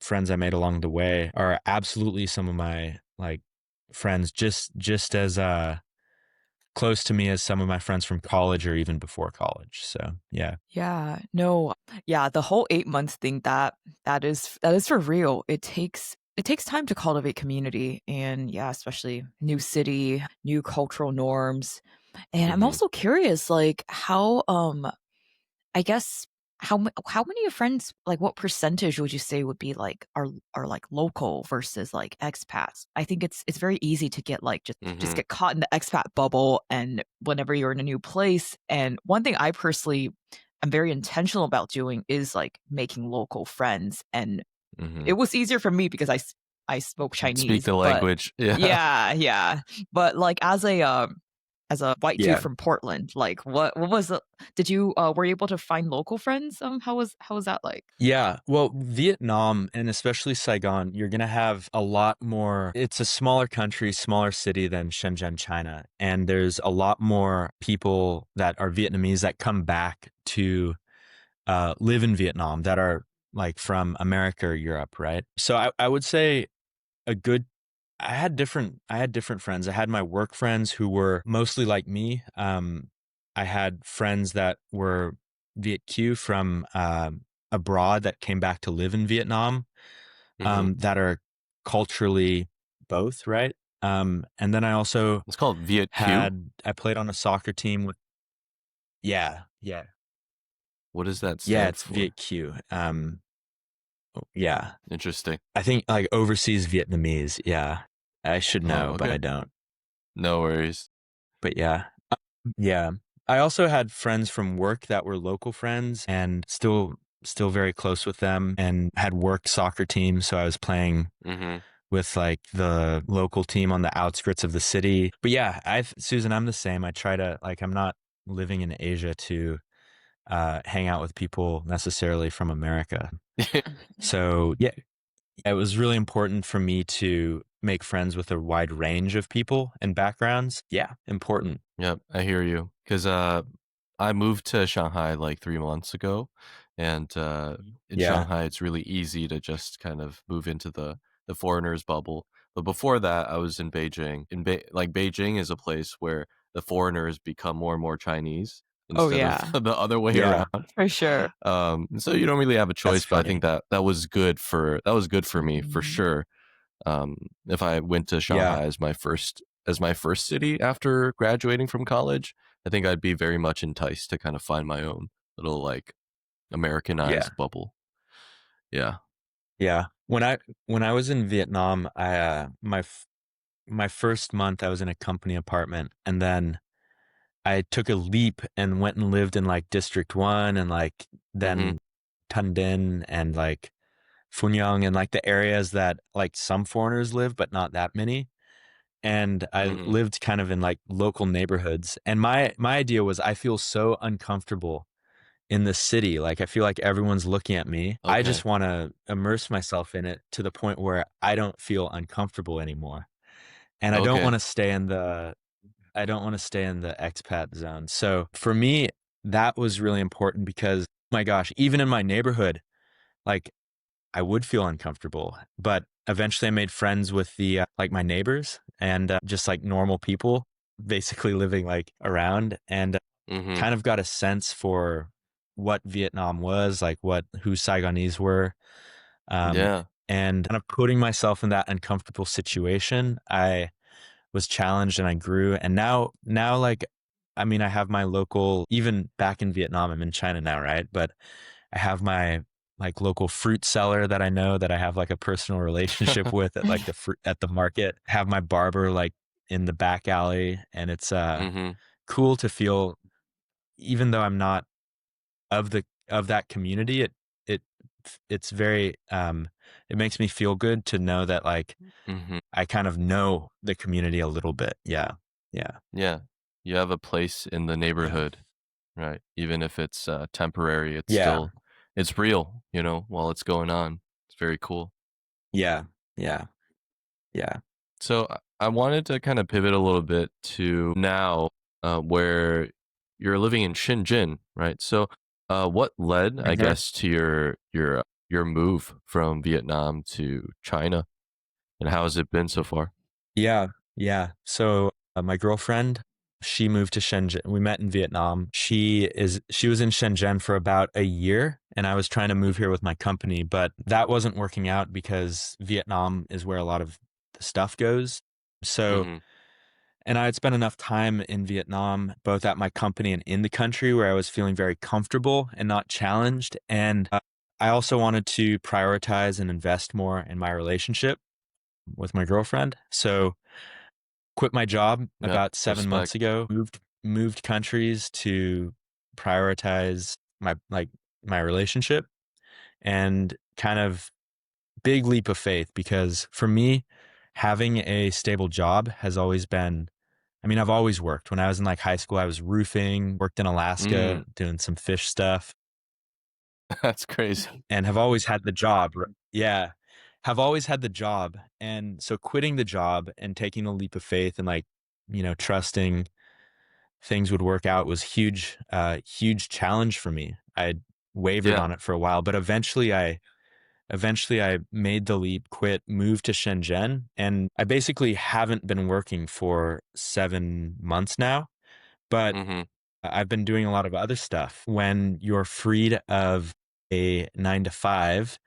friends I made along the way, are absolutely some of my like friends, just as close to me as some of my friends from college or even before college. So yeah. Yeah, no, yeah, the whole 8 months thing that is for real. It takes time to cultivate community and yeah, especially new city, new cultural norms. And I'm Mm-hmm. also curious, like how I guess how many of friends like what percentage would you say would be like are like local versus like expats? I think it's very easy to get like just Mm-hmm. get caught in the expat bubble and whenever you're in a new place. And one thing I personally am very intentional about doing is like making local friends. And Mm-hmm. it was easier for me because I spoke Speak Chinese, the but language. Yeah. yeah, yeah. But like as a white dude Yeah. from Portland, like what was the did you were you able to find local friends? How was that like? Yeah. Well, Vietnam and especially Saigon, you're going to have a lot more. It's a smaller country, smaller city than Shenzhen, China. And there's a lot more people that are Vietnamese that come back to live in Vietnam, that are like from America or Europe, right? So I would say a good I had different friends. I had my work friends who were mostly like me. I had friends that were Viet Q from abroad that came back to live in Vietnam, Mm-hmm. that are culturally both, right? And then I also It's called Viet Q. I played on a soccer team with, yeah, yeah, What does that yeah, stand it's for? Viet Q. Yeah, Interesting. I think like overseas Vietnamese. Yeah, I should Oh, know, but I okay. don't. No worries. But yeah. Yeah. I also had friends from work that were local friends, and still very close with them, and had work soccer teams, so I was playing Mm-hmm. with like the local team on the outskirts of the city. But yeah, Susan, I'm the same. I try to, like, I'm not living in Asia to hang out with people necessarily from America. So yeah, it was really important for me to make friends with a wide range of people and backgrounds. Yeah, important. Yep, I hear you. Because I moved to Shanghai like 3 months ago, and in Yeah. Shanghai, it's really easy to just kind of move into the foreigners bubble. But before that, I was in Beijing. Like Beijing is a place where the foreigners become more and more Chinese Oh, instead of yeah, the other way Yeah. around. for sure. So you don't really have a That's choice. But I think funny. that was good for me for Mhm. sure. If I went to Yeah. Shanghai as my first city after graduating from college, I think I'd be very much enticed to kind of find my own little like Yeah. Americanized bubble. Yeah. Yeah. When I was in Vietnam, my first month I was in a company apartment, and then I took a leap and went and lived in like District 1 and like Mhm. then Tân Dinh and like Phú Nhang and like the areas that like some foreigners live, but not that many. And I Mhm. lived kind of in like local neighborhoods. And my idea was I feel so uncomfortable in the city. Like I feel like everyone's looking at me. I Okay. just want to immerse myself in it to the point where I don't feel uncomfortable anymore. And Okay. I don't want to stay in the expat zone. So for me, that was really important because my gosh, even in my neighborhood, like I would feel uncomfortable, but eventually I made friends with the like my neighbors and just like normal people basically living like around, and Mhm. kind of got a sense for what Vietnam was, like who Saigonese were. Um, Yeah. and kind of putting myself in that uncomfortable situation, I was challenged and I grew. And now like, I mean, I have my local, even back in Vietnam, I'm in China now, right? But I have my like local fruit seller that I know that I have like a personal relationship with at like the fruit at the market. Have my barber like in the back alley, and it's Mhm. cool to feel, even though I'm not of that community, it it's very it makes me feel good to know that like Mhm. I kind of know the community a little bit. Yeah. Yeah. Yeah. You have a place in the Yeah. neighborhood, right? Even if it's temporary, Yeah. it's real, while it's going on. It's very cool. Yeah. Yeah. Yeah. So I wanted to kind of pivot a little bit to now, where you're living in Shenzhen, right? So, what led, I Mhm. guess, to your move from Vietnam to China, and how has it been so far? Yeah. Yeah. So my girlfriend, she moved to Shenzhen. We met in Vietnam. She was in Shenzhen for about a year, and I was trying to move here with my company, but that wasn't working out because Vietnam is where a lot of the stuff goes. So, Mm-hmm. and I had spent enough time in Vietnam, both at my company and in the country, where I was feeling very comfortable and not challenged. And I also wanted to prioritize and invest more in my relationship with my girlfriend. So quit my job Yep. about 7 months Respect. ago, moved countries to prioritize my relationship, and kind of big leap of faith, because for me, having a stable job has always been, I mean, I've always worked. When I was in like high school, I was roofing, worked in Alaska, Mm, doing some fish stuff, that's crazy. and have always had the job. Yeah. Have always had the job. And so quitting the job and taking a leap of faith and like, trusting things would work out was huge challenge for me. I wavered Yeah. on it for a while, but eventually I made the leap, quit, moved to Shenzhen, and I basically haven't been working for 7 months now, but Mm-hmm. I've been doing a lot of other stuff. When you're freed of a 9 to 5,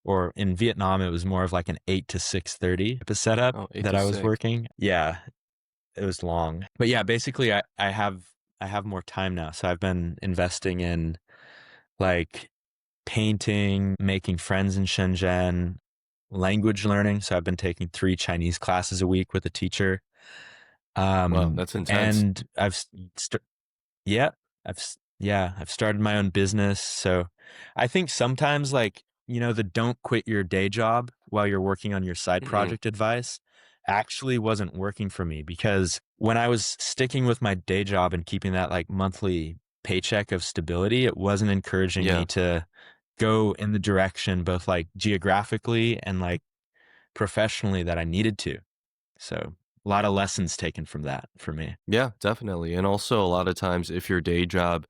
or in Vietnam, it was more of like an 8 to 6:30 type of setup Oh, eight that to I was six. working. Yeah, it was long. But yeah, basically I have more time now. So I've been investing in like painting, making friends in Shenzhen, language learning. So I've been taking 3 Chinese classes a week with a teacher. Wow, that's intense. And yeah, I've started my own business. So I think sometimes like, the don't quit your day job while you're working on your side Mm-hmm. project advice actually wasn't working for me, because when I was sticking with my day job and keeping that like monthly paycheck of stability, it wasn't encouraging Yeah. me to go in the direction both like geographically and like professionally that I needed to. So a lot of lessons taken from that for me. Yeah, definitely. And also, a lot of times, if your day job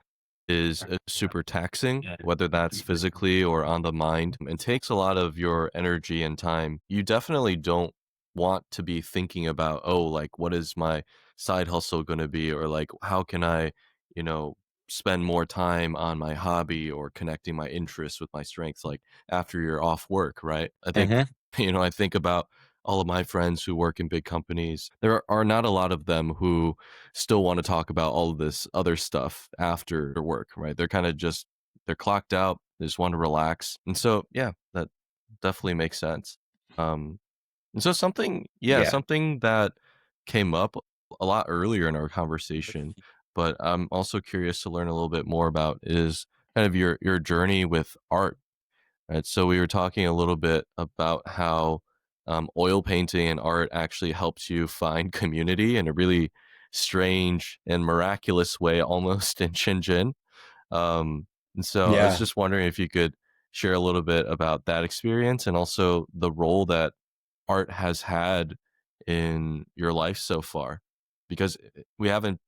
is super taxing, whether that's physically or on the mind, and takes a lot of your energy and time, you definitely don't want to be thinking about, oh, like, what is my side hustle going to be? Or like, how can I, you know, spend more time on my hobby or connecting my interests with my strengths, like after you're off work, right? I think, Uh-huh. I think about all of my friends who work in big companies. There are not a lot of them who still want to talk about all of this other stuff after work, right? They're kind of just they're clocked out. They just want to relax. And so, yeah, that definitely makes sense. And so Yeah. something that came up a lot earlier in our conversation, but I'm also curious to learn a little bit more about is kind of your journey with art. Right. So we were talking a little bit about how oil painting and art actually helps you find community in a really strange and miraculous way, almost in Shenzhen. And so I was Yeah. just wondering if you could share a little bit about that experience and also the role that art has had in your life so far, because we haven't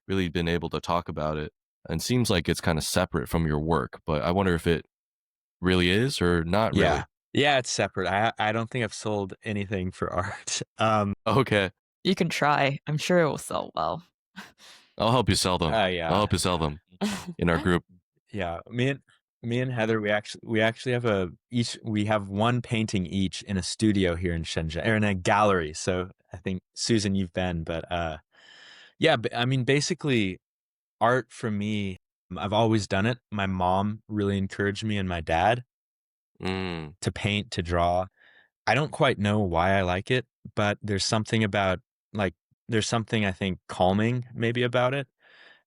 really been able to talk about it. And seems like it's kind of separate from your work, but I wonder if it really is or not Yeah. really. Yeah, it's separate. I don't think I've sold anything for art. Okay. You can try. I'm sure it will sell well. I'll help you sell them. I'll Yeah. help you sell them in our group. Yeah. Me and Heather, we actually we have one painting each in a studio here in Shenzhen, or in a gallery. So I think Susan, you've been, but yeah, I mean, basically art for me, I've always done it. My mom really encouraged me and my dad Mm, to paint, to draw. I don't quite know why I like it, but there's something about like, there's something I think calming maybe about it.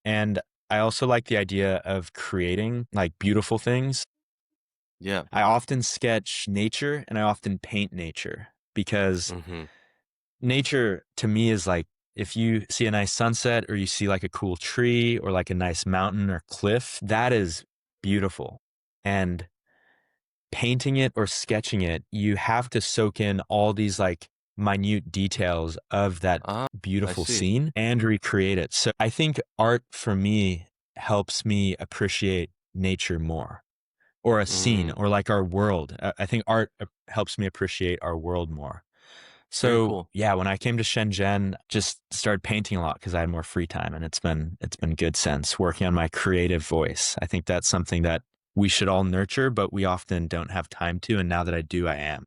And I also like the idea of creating like beautiful things. yeah. I often sketch nature and I often paint nature because Hmm. nature to me is like, if you see a nice sunset or you see like a cool tree or like a nice mountain or cliff, that is beautiful. And painting it or sketching it, you have to soak in all these like minute details of that Ah, I beautiful see. scene and recreate it. So I think art for me helps me appreciate nature more, or a scene, Mm, or like our world. I think art helps me appreciate our world more. very So cool. yeah, when I came to Shenzhen, just started painting a lot because I had more free time, and it's been good since, working on my creative voice. I think that's something that we should all nurture, but we often don't have time to. And now that I do, I am.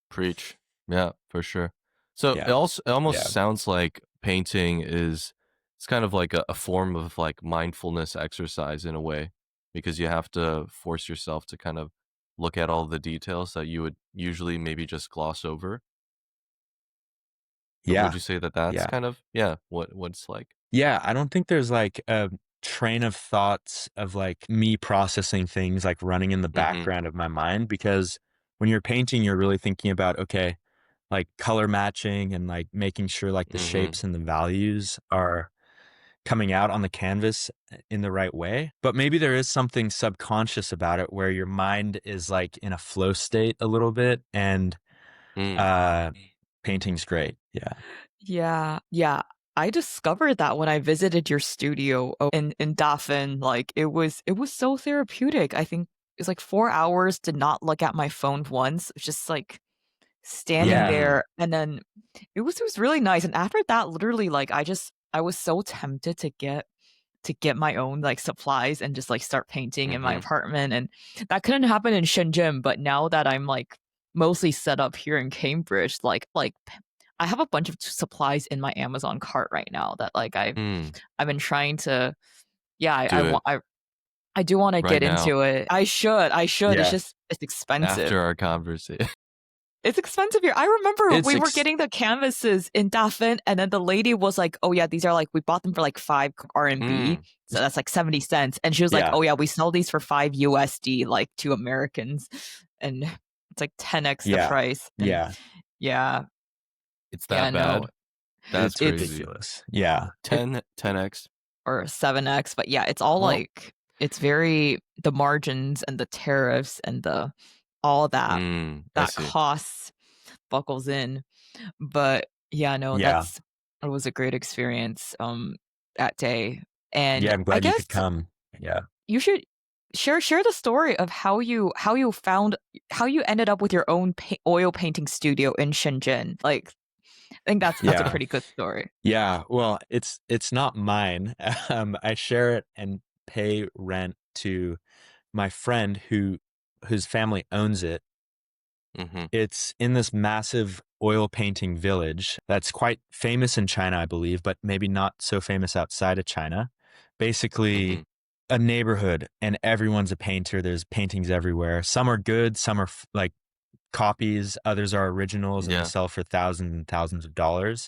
Preach. Yeah, for sure. So Yeah. it almost Yeah. sounds like painting is it's kind of like a form of like mindfulness exercise in a way, because you have to force yourself to kind of look at all the details that you would usually maybe just gloss over. Would Yeah. you say that that's Yeah. kind of what it's like? Yeah. I don't think there's like a train of thoughts of like me processing things like running in the Mhm. background of my mind, because when you're painting, you're really thinking about, okay, like color matching and like making sure like the Mhm. shapes and the values are coming out on the canvas in the right way. But maybe there is something subconscious about it where your mind is like in a flow state a little bit, and Mm. uh painting's great. Yeah. Yeah, yeah. I discovered that when I visited your studio in Dafen. Like it was so therapeutic. I think it was like 4 hours to not look at my phone once. Just like standing Yeah. Mhm. there, and then it was really nice. And after that, literally, like I was so tempted to get my own like supplies and just like start painting in my Mhm. apartment. And that couldn't happen in Shenzhen, but now that I'm like mostly set up here in Cambridge, I have a bunch of supplies in my Amazon cart right now that like Mm. I've been trying to. Yeah, I Do it want I do want to right get now into it. I should. It's Yeah. just it's expensive. after our conversation. It's expensive here. I remember It's we were getting the canvases in Dafen, and then the lady was like, "Oh yeah, these are like we bought them for like 5 RMB, Mm. so that's like 70 cents." And she was like, yeah. "Oh yeah, we sell these for 5 USD, like to Americans, and it's like 10x the Yeah. price." And Yeah. yeah, It's yeah, that no, bad? That's It's it's crazy. ridiculous. Yeah. 10x. or 7x, but yeah, it's all Oh. like it's very the margins and the tariffs and the all that I that see. costs buckles in. But yeah, no, Yeah. it was a great experience that day. And Yeah, I'm I glad you guess could come. Yeah. you should share the story of how you ended up with your own oil painting studio in Shenzhen. Like I think that's a Yeah. pretty good story. Yeah. Well, it's not mine. I share it and pay rent to my friend whose family owns it. Mm-hmm. It's in this massive oil painting village that's quite famous in China, I believe, but maybe not so famous outside of China. Mm-hmm. Basically, a neighborhood, and everyone's a painter. There's paintings everywhere. Some are good, some are like copies, others are originals, and they Yeah. sell for thousands and thousands of dollars.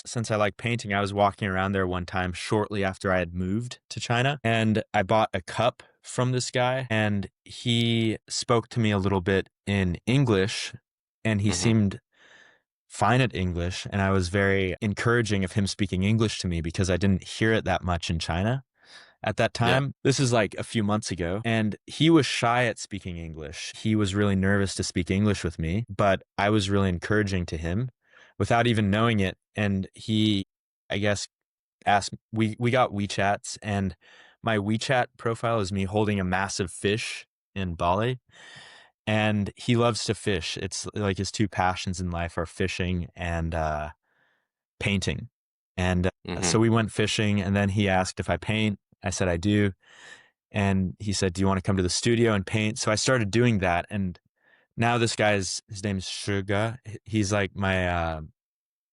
Since I like painting, I was walking around there one time shortly after I had moved to China, and I bought a cup from this guy, and he spoke to me a little bit in English, and he Mm-hmm. seemed fine at English, and I was very encouraging of him speaking English to me because I didn't hear it that much in China at that Yeah. time. This is like a few months ago, and he was shy at speaking English. He was really nervous to speak English with me, but I was really encouraging to him without even knowing it. And he, I guess, asked, we got WeChats, and my WeChat profile is me holding a massive fish in Bali. And he loves to fish. It's like his two passions in life are fishing and painting. And Mm-hmm. so we went fishing, and then he asked if I paint. I said I do. And he said, "Do you want to come to the studio and paint?" So I started doing that. And now this guy's, his name's Suga. He's like my,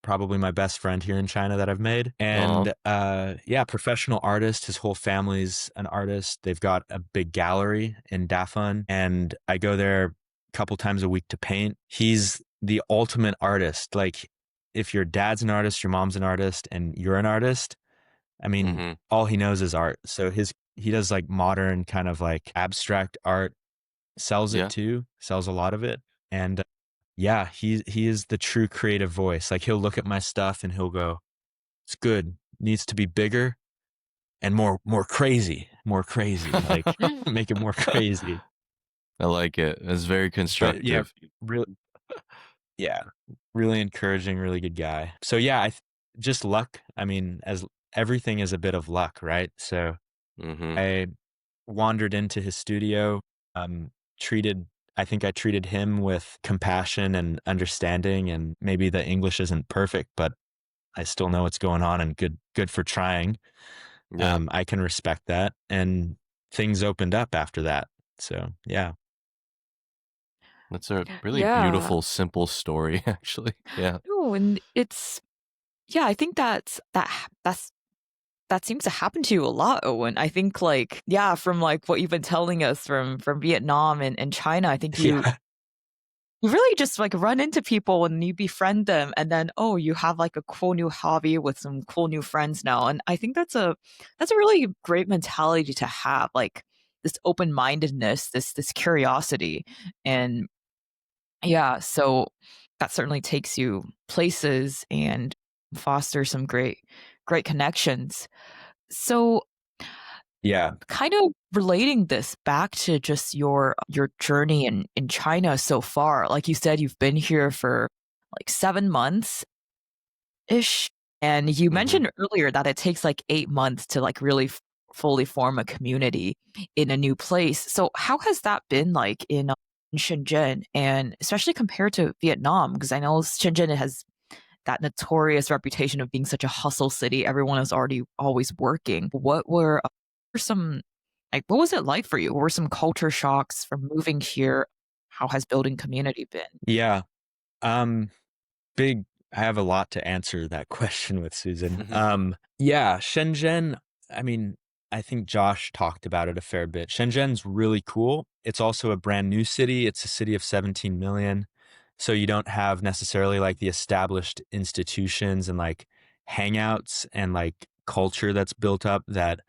probably my best friend here in China that I've made. Uh-huh. And yeah, professional artist. His whole family's an artist. They've got a big gallery in Dafan, and I go there a couple times a week to paint. He's the ultimate artist. Like, if your dad's an artist, your mom's an artist, and you're an artist, I mean, Mm-hmm. all he knows is art. So he does like modern kind of like abstract art, sells it Yeah. too, sells a lot of it. And yeah, he is the true creative voice. Like, he'll look at my stuff and he'll go, "It's good. Needs to be bigger and more crazy, more crazy. Like, make it more crazy." I like it. It's very But yeah, constructive. really, yeah, really encouraging, really good guy. So yeah, just luck. I mean, as everything is a bit of luck, right? So Mm-hmm. I wandered into his studio, um, treated, I think I treated him with compassion and understanding, and maybe the English isn't perfect, but I still know what's going on, and good for trying. Yeah. I can respect that, and things opened up after that. So yeah. That's a really Yeah. beautiful, simple story, actually. Yeah. No, and it's yeah, I think that seems to happen to you a lot, Owen. I think like yeah, from like what you've been telling us from Vietnam and China, I think Yeah. you really just like run into people and you befriend them and then oh you have like a cool new hobby with some cool new friends now. And I think that's a really great mentality to have, like this open-mindedness, this curiosity. And yeah, so that certainly takes you places and fosters some great connections. So Yeah. kind of relating this back to just your journey in China so far. Like you said, you've been here for like 7 months ish, and you Mm-hmm. mentioned earlier that it takes like 8 months to like really fully form a community in a new place. So how has that been like in Shenzhen, and especially compared to Vietnam? Because I know Shenzhen has that notorious reputation of being such a hustle city. Everyone is already always working. Were some like what was it like for you? What were some culture shocks from moving here? How has building community been? Yeah. Um, big, I have a lot to answer that question with, Susan. Yeah, Shenzhen, I mean, I think Josh talked about it a fair bit. Shenzhen's really cool. It's also a brand new city. It's a city of 17 million. So you don't have necessarily like the established institutions and like hangouts and like culture that's built up that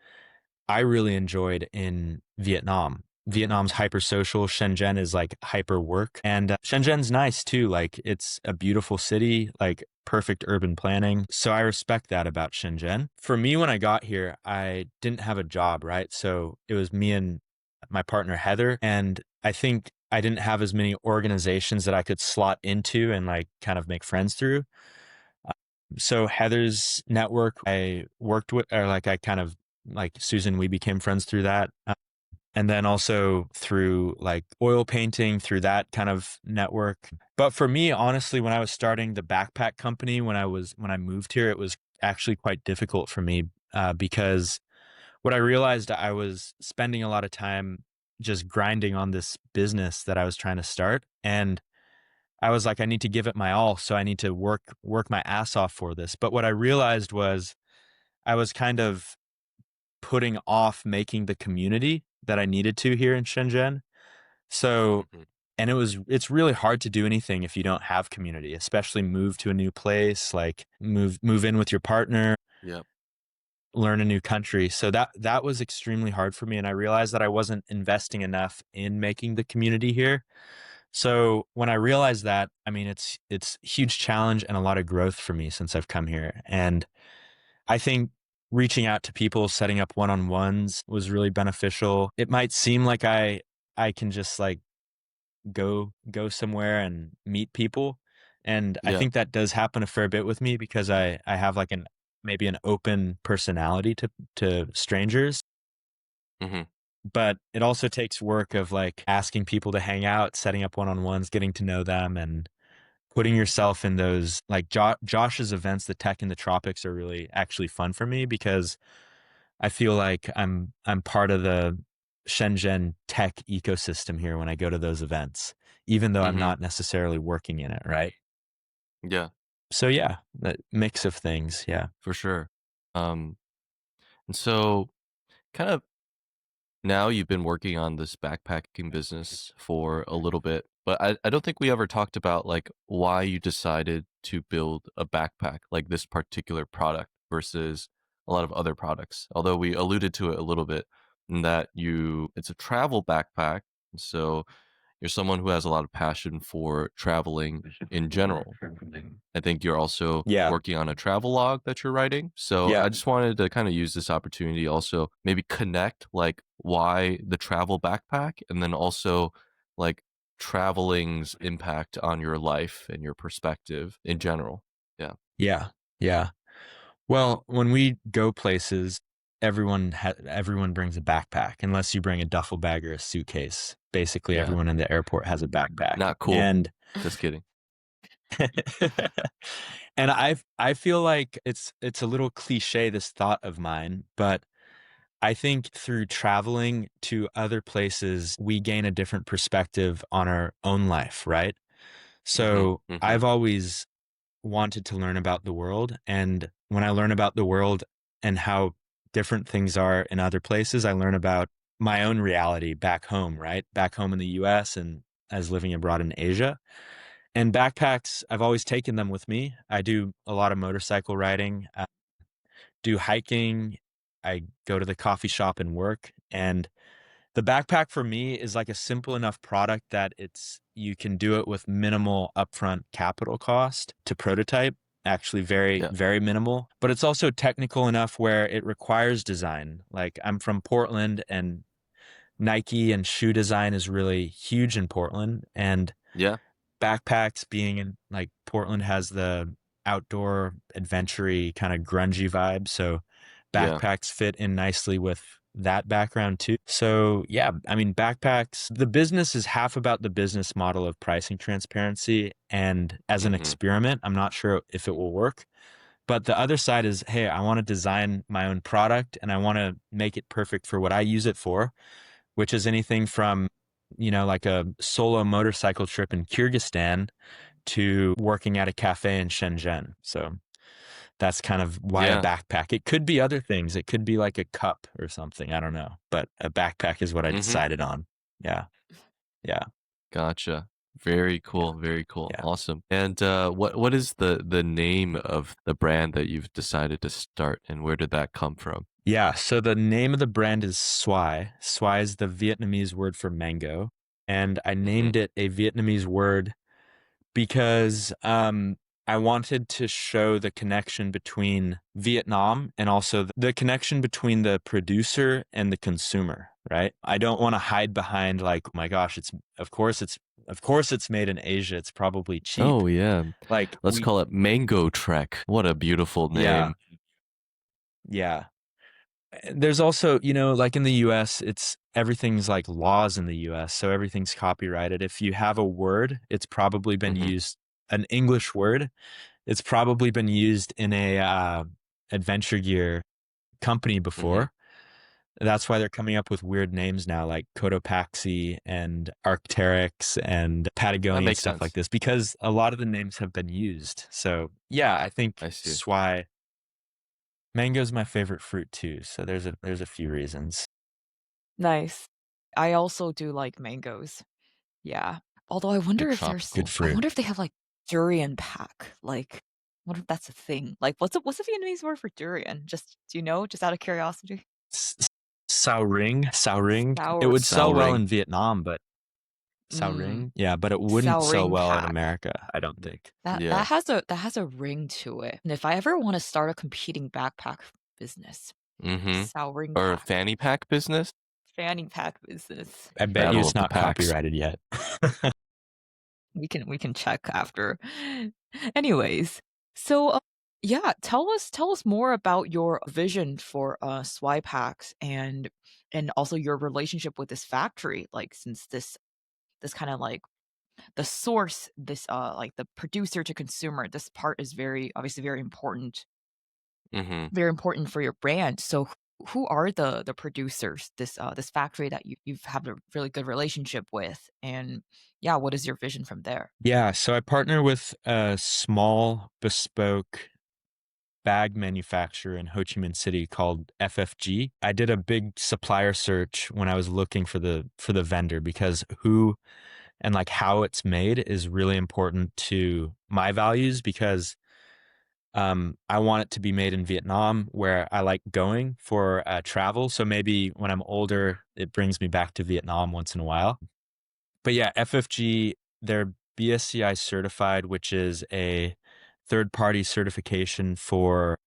I really enjoyed in Vietnam. Vietnam's hyper social. Shenzhen is like hyper work. And Shenzhen's nice too. Like it's a beautiful city, like perfect urban planning. So I respect that about Shenzhen. For me, when I got here, I didn't have a job, right? So it was me and my partner, Heather. And I think I didn't have as many organizations that I could slot into and like kind of make friends through. So Heather's network, I worked with, or like I kind of like Susan, we became friends through that. And then also through like oil painting, through that kind of network. But for me, honestly, when I was starting the backpack company, when I moved here, it was actually quite difficult for me because what I realized, I was spending a lot of time just grinding on this business that I was trying to start. And I was like, I need to give it my all. So I need to work my ass off for this. But what I realized was I was kind of putting off making the community that I needed to here in Shenzhen. So, Mhm. and it's really hard to do anything if you don't have community, especially move to a new place, like move in with your partner, Yep. learn a new country. So that was extremely hard for me. And I realized that I wasn't investing enough in making the community here. So when I realized that, I mean, it's a huge challenge and a lot of growth for me since I've come here. And I think reaching out to people, setting up one-on-ones was really beneficial. It might seem like I can just like go somewhere and meet people. And I Yeah. think that does happen a fair bit with me because I have like maybe an open personality to strangers. Hmm. But it also takes work of like asking people to hang out, setting up one-on-ones, getting to know them, and putting yourself in those like Josh's events. The Tech in the Tropics are really actually fun for me because I feel like I'm part of the Shenzhen tech ecosystem here when I go to those events, even though I'm Hmm. not necessarily working in it, right? Yeah, So yeah, that mix of things. Yeah. for sure. Um, and so kind of now you've been working on this backpacking business for a little bit, but I don't think we ever talked about like why you decided to build a backpack, like this particular product versus a lot of other products. Although we alluded to it a little bit in that it's a travel backpack. So you're someone who has a lot of passion for traveling in general. I think you're also Yeah. working on a travel log that you're writing. So Yeah. I just wanted to kind of use this opportunity also maybe connect like why the travel backpack and then also like traveling's impact on your life and your perspective in general. Yeah. Yeah. Yeah. Well, when we go places, everyone brings a backpack unless you bring a duffel bag or a suitcase. Basically, Yeah. everyone in the airport has a backpack. Not cool. And Just kidding. and I feel like it's a little cliche, this thought of mine, but I think through traveling to other places, we gain a different perspective on our own life, right? Mhm. So Mhm. I've always wanted to learn about the world. And when I learn about the world and how different things are in other places, I learn about my own reality back home, right? Back home in the US and as living abroad in Asia. And backpacks, I've always taken them with me. I do a lot of motorcycle riding, do hiking. I go to the coffee shop and work. And the backpack for me is like a simple enough product that you can do it with minimal upfront capital cost to prototype, actually very, Yeah. very minimal. But it's also technical enough where it requires design. Like I'm from Portland and Nike and shoe design is really huge in Portland. And Yeah. backpacks being in like Portland has the outdoor adventure kind of grungy vibe. So Yeah. backpacks fit in nicely with that background too. So yeah, I mean, backpacks, the business is half about the business model of pricing transparency. And as an Mhm. experiment, I'm not sure if it will work. But the other side is, hey, I want to design my own product and I want to make it perfect for what I use it for, which is anything from, like a solo motorcycle trip in Kyrgyzstan to working at a cafe in Shenzhen. So that's kind of why a Yeah. backpack. It could be other things. It could be like a cup or something. I don't know. But a backpack is what I Mhm. decided on. Yeah. Yeah. Gotcha. Very Yeah. cool. Very cool. Yeah. Awesome. And what is the name of the brand that you've decided to start, and where did that come from? Yeah, so the name of the brand is XOàI. XOàI is the Vietnamese word for mango, and I Hmm. named it a Vietnamese word because I wanted to show the connection between Vietnam and also the connection between the producer and the consumer, right? I don't want to hide behind like, oh my gosh, of course it's made in Asia. It's probably cheap. Oh yeah. Like Let's call it Mango Trek. What a beautiful yeah, name. yeah. There's also, like in the US, everything's like laws in the US, so everything's copyrighted. If you have a word, it's probably been Hmm. used, an English word, it's probably been used in a adventure gear company Hmm. before. That's why they're coming up with weird names now, like Cotopaxi and Arc'teryx and That Patagonia and makes stuff like sense. this, because a lot of the names have been used. So yeah, I think I see. that's why mango's my favorite fruit too. So there's a few reasons. Nice. I also do like mangoes. Yeah. Although Big Good tropical. I fruit. wonder if they have like durian pack. Like, what if that's a thing? Like, what's the Vietnamese word for durian? Just do you know? Just out of curiosity. Sao ring, sao ring. It Sour would sell well Souring. in Vietnam, but sao mm, ring, yeah, but it wouldn't sell souring well in pack. America, I don't think. That Yeah. that has a ring to it. And if I ever want to start a competing backpack business, Hmm. souring Or a pack, fanny pack business. fanny pack business. I bet you Battle it's of the not packs. copyrighted yet. We can check after. Anyways, so yeah, tell us more about your vision for XOàI Packs and also your relationship with this factory. Like since this kind of like the source, this like the producer to consumer, this part is very obviously Hmm. very important for your brand. So who are the producers, this factory that you've had a really good relationship with, and yeah, what is your vision from there? Yeah, so I partner with a small bespoke bag manufacturer in Ho Chi Minh City called FFG. I did a big supplier search when I was looking for the vendor, because who and like how it's made is really important to my values, because I want it to be made in Vietnam, where I like going for travel. So maybe when I'm older, it brings me back to Vietnam once in a while. But yeah, FFG, they're BSCI certified, which is a third party certification for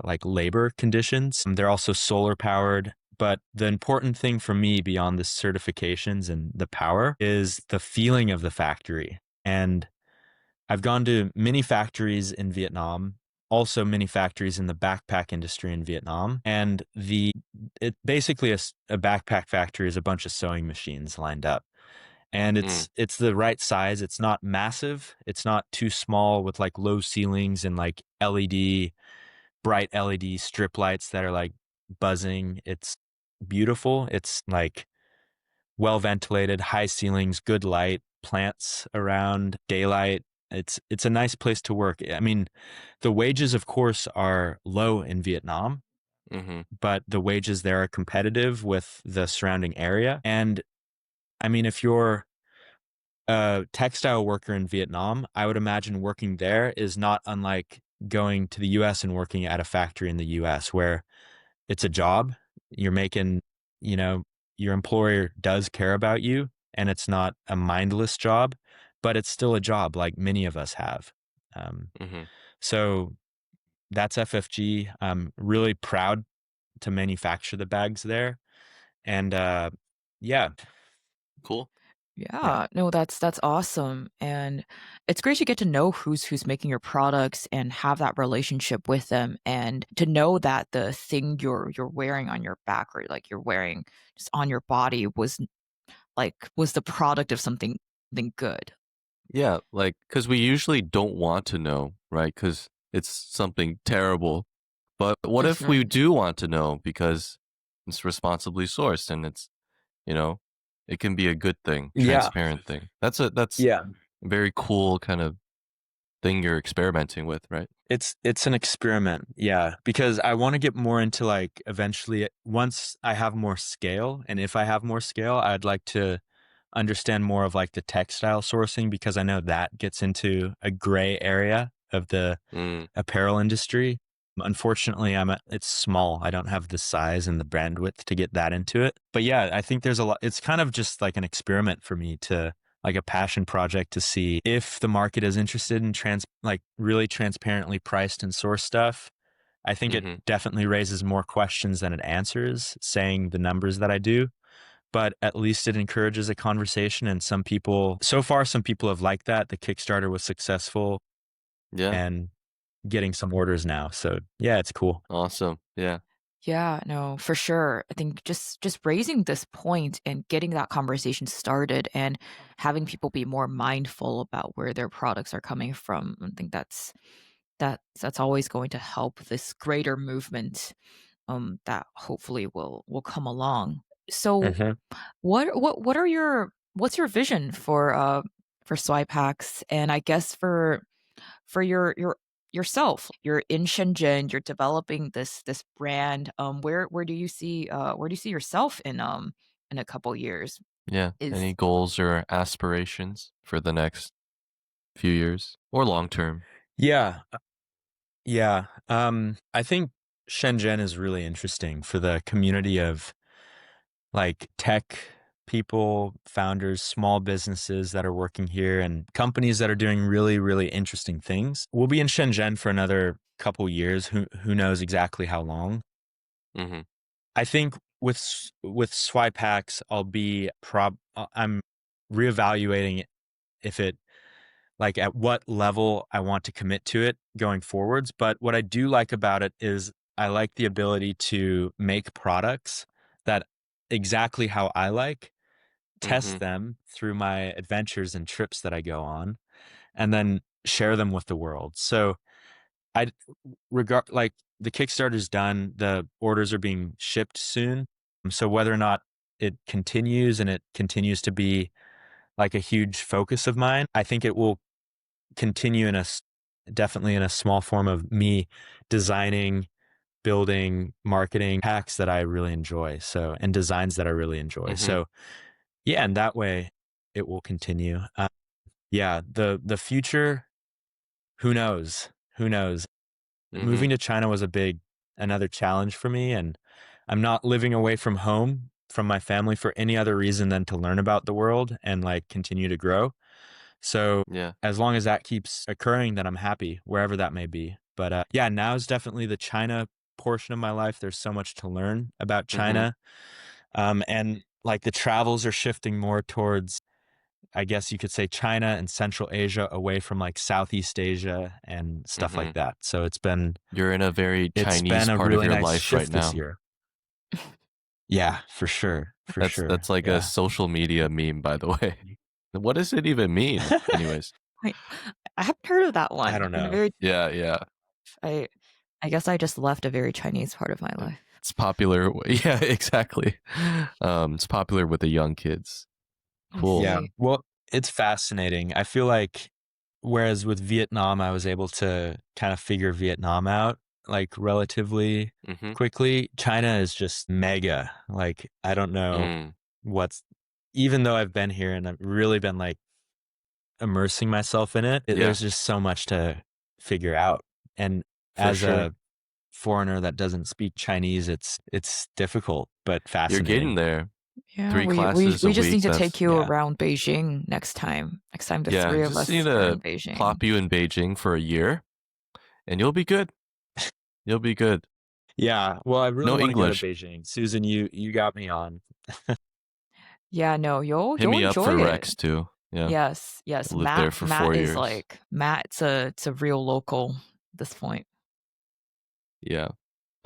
like labor conditions. They're also solar powered. But the important thing for me beyond the certifications and the power is the feeling of the factory. And I've gone to many factories in Vietnam, also many factories in the backpack industry in Vietnam. And it basically a backpack factory is a bunch of sewing machines lined up. And Mm. it's the right size. It's not massive. It's not too small with like low ceilings and like bright LED strip lights that are like buzzing. It's beautiful. It's like well ventilated, high ceilings, good light, plants around, daylight. It's a nice place to work. I mean, the wages of course are low in Vietnam, Hmm. but the wages there are competitive with the surrounding area. And I mean, if you're a textile worker in Vietnam, I would imagine working there is not unlike going to the US and working at a factory in the US, where it's a job. You're making, you know, your employer does care about you, and it's not a mindless job, but it's still a job like many of us have. Um, Hmm. so that's FFG. I'm really proud to manufacture the bags there. And yeah, Cool. yeah. Yeah, no, that's awesome, and it's great to get to know who's making your products and have that relationship with them, and to know that the thing you're wearing on your back or like you're wearing just on your body was the product of something good. Yeah, like, because we usually don't want to know, right? Because it's something terrible. But what if we Mhm. do want to know because it's responsibly sourced and you know, it can be a good thing, Yeah. transparent thing. That's Yeah. a very cool kind of thing you're experimenting with, right? It's an experiment, yeah, because I want to get more into like eventually once I have more scale, and if I have more scale, I'd like to understand more of like the textile sourcing, because I know that gets into a gray area of the Mm. apparel industry. Unfortunately, it's small. I don't have the size and the bandwidth to get that into it. But yeah, I think there's a lot. It's kind of just like an experiment for me, to like a passion project, to see if the market is interested in like really transparently priced and sourced stuff. I think it Mhm. definitely raises more questions than it answers, saying the numbers that I do. But at least it encourages a conversation. And some people have liked that. The Kickstarter was successful Yeah. and getting some orders now. So yeah, it's cool. Awesome. Yeah. Yeah, no, for sure. I think just raising this point and getting that conversation started and having people be more mindful about where their products are coming from. I think that's always going to help this greater movement that hopefully will come along. So Mhm. what's your vision for XOàI Packs, and I guess for yourself? You're in Shenzhen, you're developing this brand. Where do you see yourself in a couple years? Yeah. Is Any goals or aspirations for the next few years or long term? Yeah. Yeah. I think Shenzhen is really interesting for the community of like tech people, founders, small businesses that are working here, and companies that are doing really, really interesting things. We'll be in Shenzhen for another couple years. Who knows exactly how long? Mhm. I think with XOàI Packs, I'm reevaluating if it, like, at what level I want to commit to it going forwards. But what I do like about it is I like the ability to make products that exactly how I like, test Mhm. them through my adventures and trips that I go on, and then share them with the world. So I like the Kickstarter's done, the orders are being shipped soon. So whether or not it continues and it continues to be like a huge focus of mine, I think it will continue definitely in a small form of me designing, building, marketing packs that I really enjoy. So, and designs that I really enjoy. Mhm. So yeah, and that way it will continue. Yeah, the future, who knows? Who knows? Mhm. Moving to China was another challenge for me. And I'm not living away from home, from my family, for any other reason than to learn about the world and like continue to grow. So Yeah. as long as that keeps occurring, then I'm happy wherever that may be. But yeah, now is definitely the China portion of my life. There's so much to learn about Mhm. China. And like the travels are shifting more towards, I guess you could say, China and Central Asia, away from like Southeast Asia and stuff like Mhm. that. So it's been You're in a very it's Chinese been a part of really your nice life right shift this now. year. Yeah, for sure. For sure. That's like a Yeah. social media meme, by the way. What does it even mean? Anyways. I I haven't heard of that I one. don't In a know. very Yeah, yeah. I I guess I just left a very Chinese part of my life. It's popular. Yeah, exactly. It's popular with the young kids. I Cool. Yeah. see. Well, it's fascinating. I feel like whereas with Vietnam, I was able to kind of figure Vietnam out like relatively Mhm. quickly. China is just mega. Like, I don't know Mm. what's, even though I've been here and I've really been like immersing myself in it, Yeah, there's just so much to figure out. And for as sure. a foreigner that doesn't speak Chinese, it's difficult but You're getting fascinating. there. Yeah, 3 we classes a we just week, need to take you Yeah. around Beijing next time. Next time the yeah, three of just need us are to in Beijing. plop you in Beijing for a year, and you'll be good. You'll be good. Yeah. Well, I really No want to go to English. Beijing. Susan, you got me on. Yeah, no, Hit you'll me up enjoy for it. Rex too. Yeah, Yes, I yes. lived there for 4 Is years. like Matt's a real local at this point. Yeah.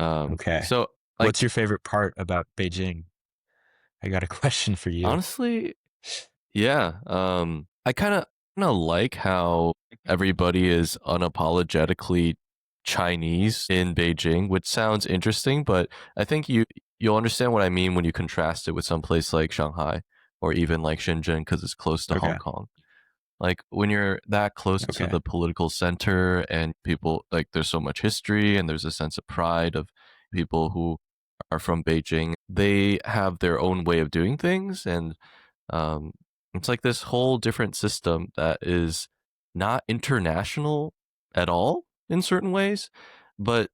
Okay. So, What's like, your favorite part about Beijing? I got a question for you. honestly, yeah, I kinda like how everybody is unapologetically Chinese in Beijing, which sounds interesting, but I think you'll understand what I mean when you contrast it with some place like Shanghai or even like Shenzhen because it's close to Okay. Hong Kong. Like when you're that close to Okay. the political center and people like there's so much history and there's a sense of pride of people who are from Beijing. They have their own way of doing things and um, it's like this whole different system that is not international at all in certain ways, but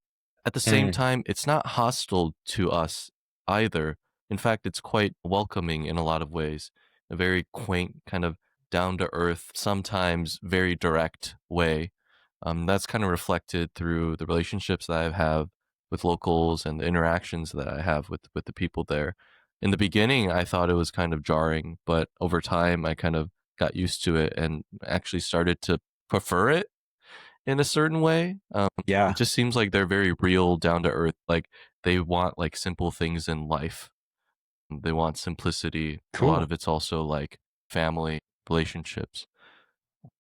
at the same time, it's not hostile to us either. In fact, it's quite welcoming in a lot of ways. A very quaint, kind of down to earth, sometimes very direct way. That's kind of reflected through the relationships that I have with locals and the interactions that I have with the people there. In the beginning, I thought it was kind of jarring, but over time, I kind of got used to it and actually started to prefer it in a certain way. It Yeah. just seems like they're very real, down to earth. Like they want like simple things in life. They want simplicity. A lot Cool. of it's also like family relationships,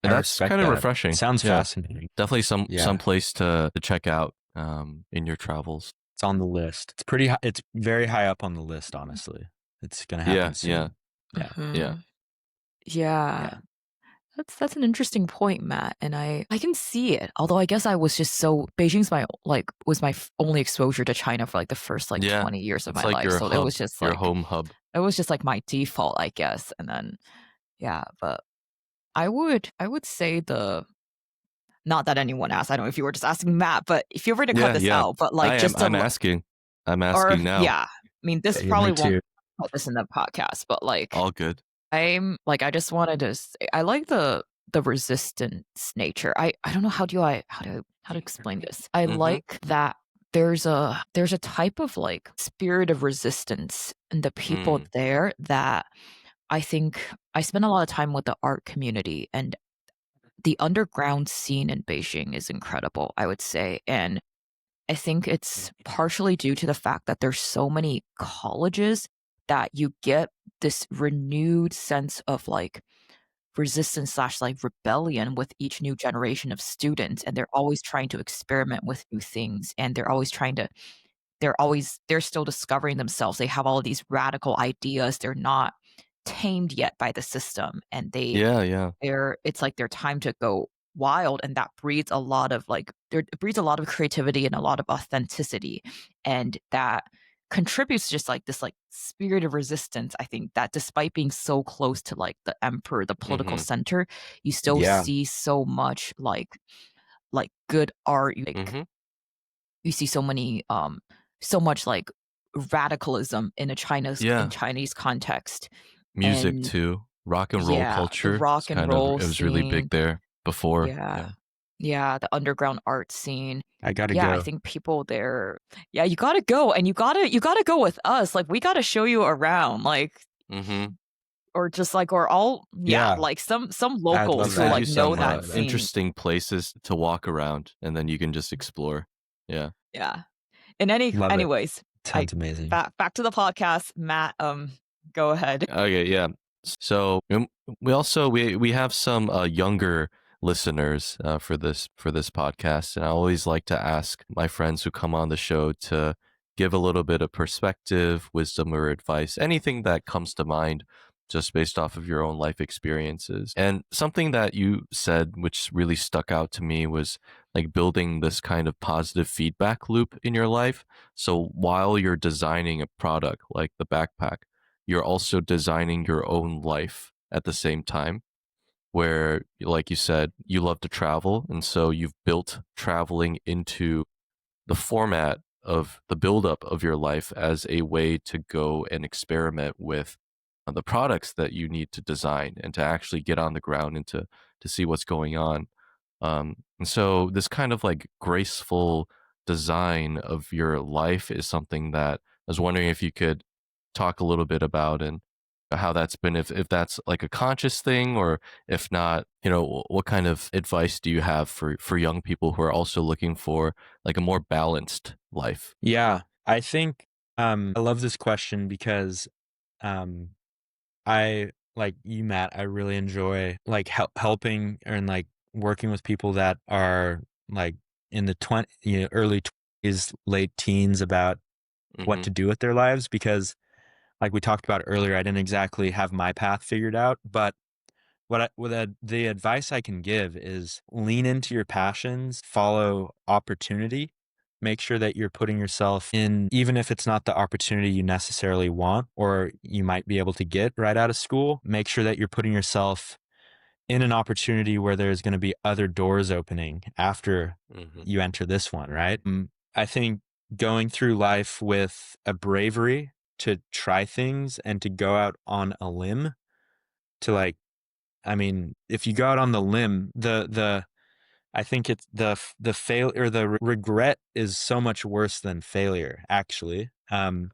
and I that's respect kind of that. refreshing. Sounds Yeah, fascinating. definitely Yeah. some place to check out in your travels. It's on the list. It's pretty high, it's very high up on the list, honestly. It's going to happen Yeah, yeah, soon. Yeah. yeah, Mhm. Yeah. Yeah. That's an interesting point, Matt, and I can see it. Although I guess I was just so Beijing's my was my only exposure to China for like the first like yeah. 20 years of It's my like life. your So it was hub, just your like home hub. my default, I guess. And then yeah, but I would say the not that anyone asked. I don't know if you were just asking Matt, but feel free to cut Yeah, this yeah. out. But like I am. just to I'm asking. I'm or asking now. yeah, I mean this Yeah, probably me won't too. put this in the podcast, but like All good. I'm like I just wanted to say I like the resistance nature. I don't know how to explain this. I Mm-hmm. like that there's a type of like spirit of resistance in the people Mm. there that I think I spend a lot of time with the art community and the underground scene in Beijing is incredible, I would say. And I think it's partially due to the fact that there's so many colleges that you get this renewed sense of like resistance slash like rebellion with each new generation of students, and they're always trying to experiment with new things, and they're still discovering themselves. They have all of these radical ideas. They're not tamed yet by the system, and Yeah, yeah. it's like their time to go wild, and that breeds a lot of it breeds a lot of creativity and a lot of authenticity, and that contributes to just like this like spirit of resistance. I think that despite being so close to like the emperor, the political Mm-hmm. center, you still Yeah. see so much like good art. Mm-hmm. You see so much like radicalism in Yeah. Chinese context. Music And too. Rock and roll yeah, the culture. It's rock and kind of roll it was really big scene. there before. Yeah. Yeah. Yeah, the underground art scene. I got to Yeah, I go. think people there yeah, you gotta go, and you gotta go with us. Like, we gotta show you around, like, Mm-hmm. or just like or all yeah, Yeah. like some I'd locals love who Send that. you like know some I'd that love that. scene. interesting places to walk around, and then you can just explore. Yeah. Yeah. Love it. Anyways, I Sounds amazing. back to the podcast. Matt, go ahead. Okay. Yeah. So we also we have some younger listeners for this podcast, and I always like to ask my friends who come on the show to give a little bit of perspective, wisdom, or advice, anything that comes to mind, just based off of your own life experiences. And something that you said, which really stuck out to me, was like building this kind of positive feedback loop in your life. So while you're designing a product like the backpack, you're also designing your own life at the same time, where like you said, you love to travel, and so you've built traveling into the format of the buildup of your life as a way to go and experiment with the products that you need to design and to actually get on the ground and to see what's going on. And so this kind of like graceful design of your life is something that I was wondering if you could talk a little bit about, and how that's been, if that's like a conscious thing, or if not, what kind of advice do you have for young people who are also looking for like a more balanced life? Yeah. I think I love this question because um I like you, Matt, I really enjoy like helping and like working with people that are like in the early 20s, late teens about what Mm-hmm. to do with their lives, because like we talked about earlier, I didn't exactly have my path figured out, but the advice I can give is lean into your passions, follow opportunity, make sure that you're putting yourself in, even if it's not the opportunity you necessarily want or you might be able to get right out of school, make sure that you're putting yourself in an opportunity where there's going to be other doors opening after Mm-hmm. you enter this one, right? I think going through life with a bravery to try things and to go out on a limb to like, I mean, if you go out on the limb, I think it's the fail or the regret is so much worse than failure, actually. And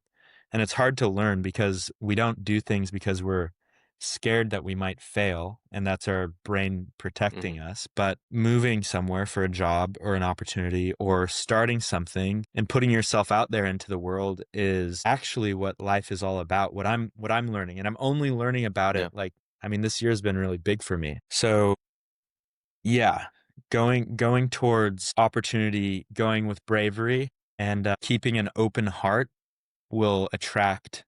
it's hard to learn because we don't do things because we're scared that we might fail, and that's our brain protecting us. But moving somewhere for a job or an opportunity or starting something and putting yourself out there into the world is actually what life is all about. What I'm learning, and I'm only learning about Yeah. it. Like, I mean, this year has been really big for me. So yeah, going towards opportunity, going with bravery, and keeping an open heart will attract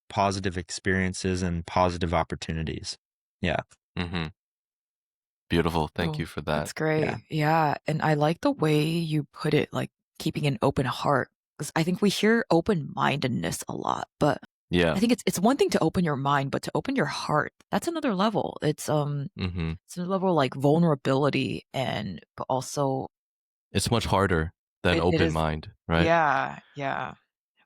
positive experiences and positive opportunities. Yeah. Mm-hmm. Beautiful. Thank Oh, you for that's that. great. Yeah. And I like the way you put it, like keeping an open heart. Because I think we hear open-mindedness a lot, but Yeah. I think it's one thing to open your mind, but to open your heart, that's another level. It's Mm-hmm. it's a level like vulnerability and but also It's much harder than it open is mind, right? yeah. But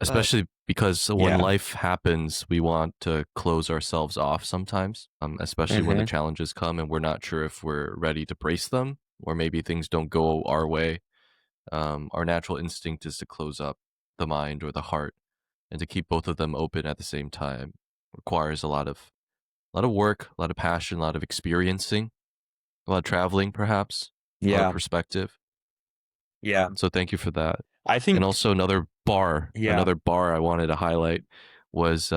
Especially because when Yeah. life happens, we want to close ourselves off sometimes, especially when the challenges come and we're not sure if we're ready to brace them, or maybe things don't go our way. Our natural instinct is to close up the mind or the heart, and to keep both of them open at the same time requires a lot of work, a lot of passion, a lot of experiencing, a lot of traveling, perhaps, a lot of Yeah. perspective. Yeah. So thank you for that. I think, And also another bar I wanted to highlight was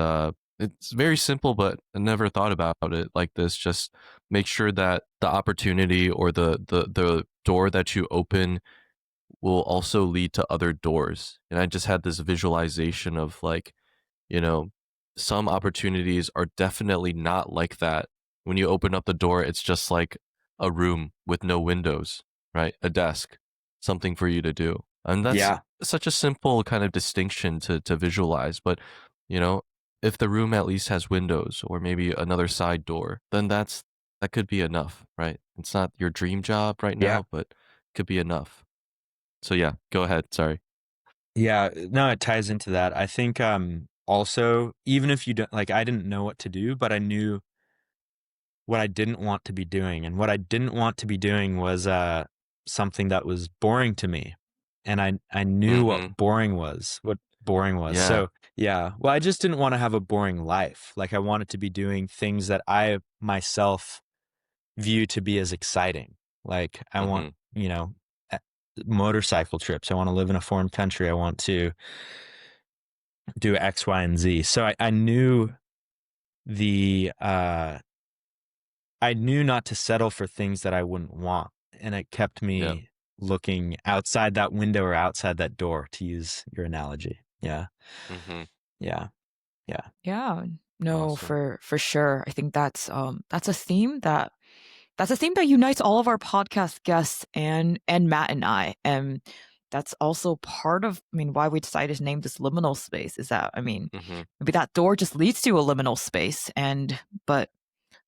it's very simple, but I never thought about it like this. Just make sure that the opportunity or the door that you open will also lead to other doors. And I just had this visualization of like, you know, some opportunities are definitely not like that. When you open up the door, it's just like a room with no windows, right? A desk, something for you to do. And that's yeah. such a simple kind of distinction to visualize. But, you know, if the room at least has windows or maybe another side door, then that could be enough, right? It's not your dream job right Yeah. now, but could be enough. So yeah, go ahead. Sorry. Yeah. No, it ties into that. I think also, even if you don't, like, I didn't know what to do, but I knew what I didn't want to be doing. And what I didn't want to be doing was something that was boring to me. And I knew what boring was, Yeah. So yeah, well, I just didn't want to have a boring life. Like, I wanted to be doing things that I myself view to be as exciting. Like, I want, you know, motorcycle trips. I want to live in a foreign country. I want to do X, Y, and Z. So I knew I knew not to settle for things that I wouldn't want. And it kept Yeah. me looking outside that window or outside that door, to use your analogy. Yeah. Yeah. Yeah. yeah, no, Awesome. for sure. I think that's a theme that unites all of our podcast guests and Matt and I. And that's also part of, I mean, why we decided to name this liminal space is that, I mean, maybe that door just leads to a liminal space but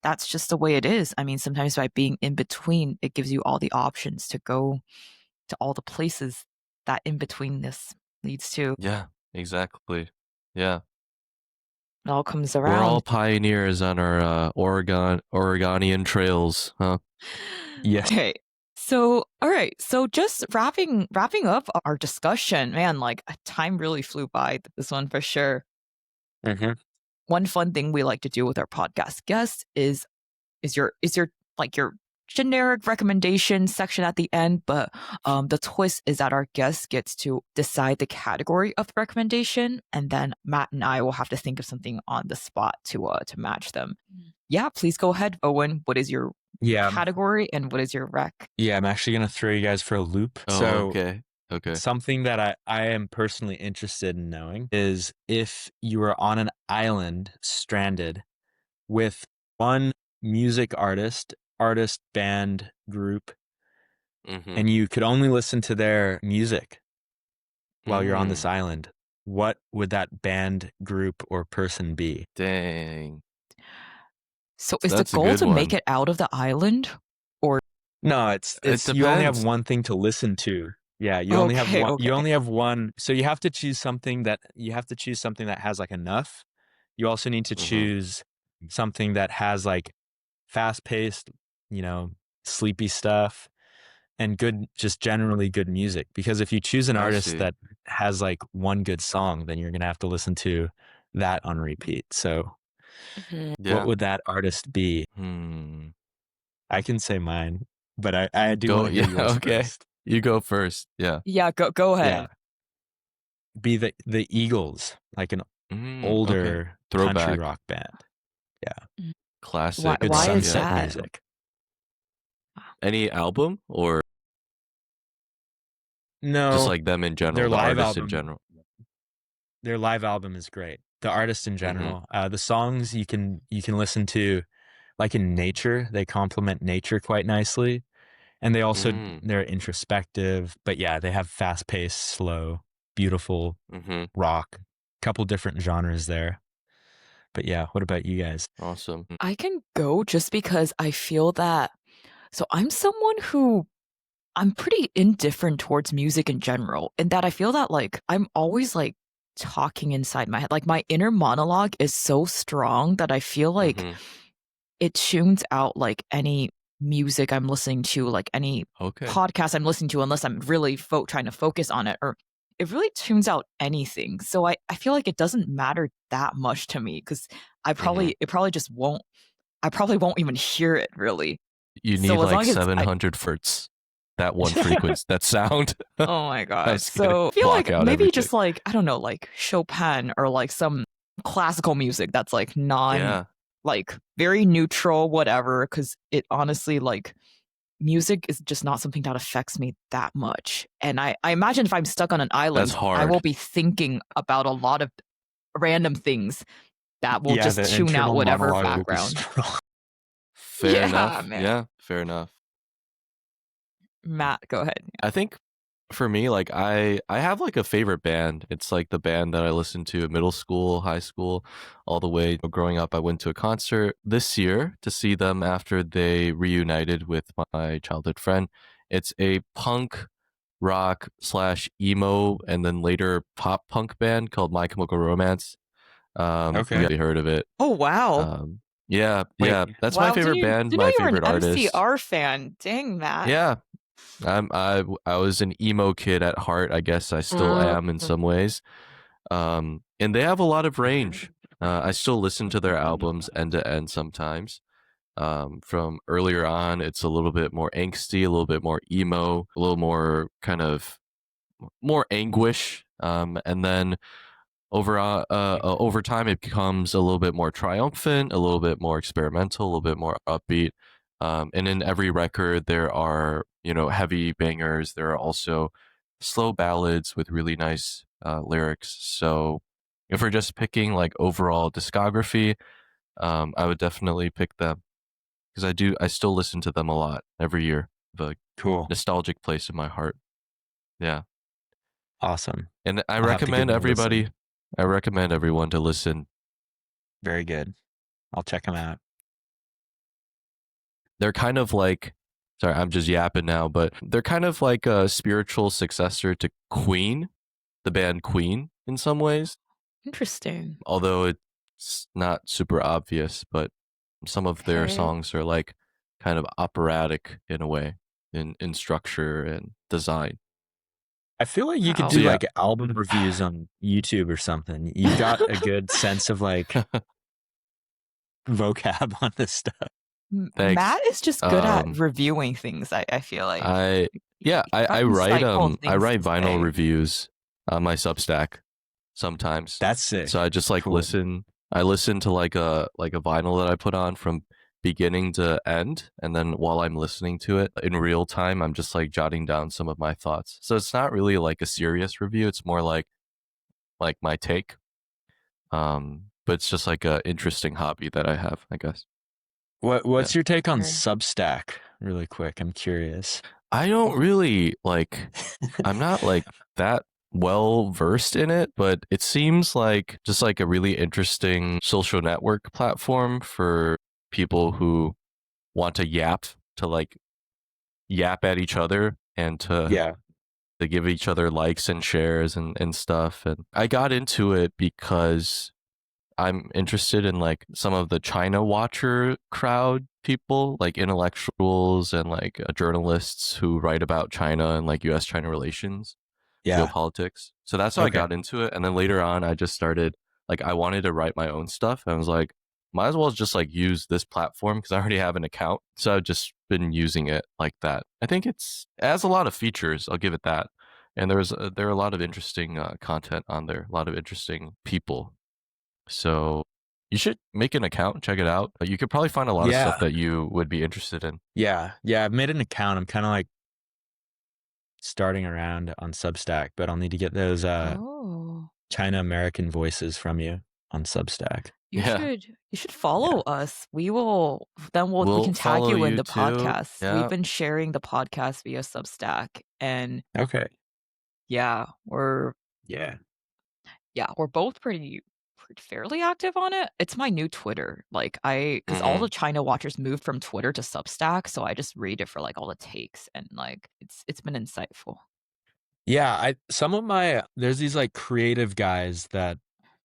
that's just the way it is. I mean, sometimes by being in between, it gives you all the options to go to all the places that in betweenness leads to. Yeah, exactly. Yeah. It all comes We're all around. pioneers on our Oregonian trails, huh? Yes. Okay. So, all right. So just wrapping up our discussion, man, like time really flew by this one for sure. One fun thing we like to do with our podcast guests is your like your generic recommendation section at the end, but the twist is that our guest gets to decide the category of the recommendation, and then Matt and I will have to think of something on the spot to match them. Yeah, please go ahead, Owen. What is your category and what is your rec? Yeah, I'm actually going to throw you guys for a loop. Oh, So okay. something that I am personally interested in knowing is if you were on an island stranded with one music artist, band, group, and you could only listen to their music while you're on this island, what would that band, group, or person be? Dang. So is the That's a goal good to make one. it out of the island, or No, it's It you only have depends. one thing to listen to Yeah, you only have Okay, one. You okay. only have one. So you have to choose something that has like enough. You also need to Mm-hmm. choose something that has like fast-paced, you know, sleepy stuff and good, just generally good music. Because if you choose an I artist see. that has like one good song, then you're gonna have to listen to that on repeat. So what Yeah. would that artist be? Hmm. I can say mine, but I do want Go. to hear Yeah. yours Okay. first. You go first. Yeah. Yeah, go Yeah, ahead. be the Eagles, like an Okay. older country Throwback. rock band. Yeah, Mm. Why Classic good why rock. is Yeah. sunset that? music. Any album or just No, like them in general, their the live artist in album, general? their live album is great. The artist in Mm-hmm. general, the songs you can listen to like in nature. They complement nature quite nicely, and Mm. they're introspective. But yeah, they have fast paced, slow, beautiful Mm-hmm. rock. Couple different genres there. But yeah, what about you guys? Awesome. I can go just because I feel that I'm someone who I'm pretty indifferent towards music in general, in that I feel that like I'm always like talking inside my head. Like my inner monologue is so strong that I feel like Mm-hmm. it tunes out like any music I'm listening to, like any Okay. podcast I'm listening to, unless I'm really trying to focus on it, or it really tunes out anything. So I feel like it doesn't matter that much to me because Mm-hmm. it probably just won't, I probably won't even hear it really. You need So as like long as I, 700 hertz. That one frequency, that sound. oh my I'm god. just kidding. So I feel Block like out maybe everything. just like, I don't know, like Chopin or like some classical music that's like non, Yeah. like very neutral, whatever. Cause it honestly, like, music is just not something that affects me that much. And I imagine if I'm stuck on an That's island, I will hard. be thinking about a lot of random things that will Yeah, just the tune out internal whatever monologue will be background. strong. Fair Yeah, enough. man. Yeah, fair enough. Matt, go ahead. I think for me, like I have like a favorite band. It's like the band that I listened to in middle school, high school, all the way growing up. I went to a concert this year to see them after they reunited with my childhood friend. It's a punk rock slash emo and then later pop punk band called My Chemical Romance. Okay. Yeah, you heard of it. Oh wow. Yeah, Wait, yeah. That's my Wow, favorite band, didn't know my you were an favorite artist. MCR fan. Dang, Matt. Yeah, I was an emo kid at heart. I guess I still Mm. am in some ways. And they have a lot of range. I still listen to their albums end to end sometimes. From earlier on, it's a little bit more angsty, a little bit more emo, a little more kind of more anguish. And then over time, it becomes a little bit more triumphant, a little bit more experimental, a little bit more upbeat. And in every record, there are heavy bangers. There are also slow ballads with really nice lyrics. So if we're just picking like overall discography, I would definitely pick them because I still listen to them a lot every year. The cool. nostalgic place in my heart. Yeah. Awesome. And I'll have to give them a listen. I recommend everyone to listen. Very good. I'll check them out. They're kind of like, sorry, I'm just yapping now, but they're kind of like a spiritual successor to Queen, the band Queen, in some ways. Interesting. Although it's not super obvious, but some of their Okay. songs are like kind of operatic in a way, in structure and design. I feel like you could Wow. do So yeah, like album reviews on YouTube or something. You've got a good sense of like vocab on this stuff. thanks. Matt is just good at reviewing things, I feel like. I He's yeah, got I insightful I things write to vinyl say. reviews on my Substack sometimes. That's So sick. I just like Cool. I listen to like a vinyl that I put on from beginning to end, and then while I'm listening to it in real time, I'm just like jotting down some of my thoughts. So it's not really like a serious review, it's more like my take. But it's just like a interesting hobby that I have, I guess. Yeah. What's your take on Sure. Substack? Really quick, I'm curious. I don't really like I'm not like that well versed in it, but it seems like just like a really interesting social network platform for people who want to yap at each other and to Yeah. they give each other likes and shares and stuff. And I got into it because I'm interested in like some of the China watcher crowd people, like intellectuals and like journalists who write about China and like US China relations, Yeah. geopolitics. So that's how I Okay. got into it. And then later on, I just started like, I wanted to write my own stuff. I was like, might as well just like use this platform because I already have an account. So I've just been using it like that. I think it has a lot of features. I'll give it that. And there are a lot of interesting content on there, a lot of interesting people. So you should make an account, check it out. You could probably find a lot of stuff that you would be interested in. Yeah. I've made an account. I'm kind of like starting around on Substack, but I'll need to get those China American voices from you on Substack. You should follow us. We can tag follow you in you the too. podcast. Yeah. We've been sharing the podcast via Substack, and Okay. we're both pretty fairly active on it. It's my new Twitter. Like because all the China watchers moved from Twitter to Substack, so I just read it for like all the takes, and like it's been insightful. Yeah, there's these like creative guys that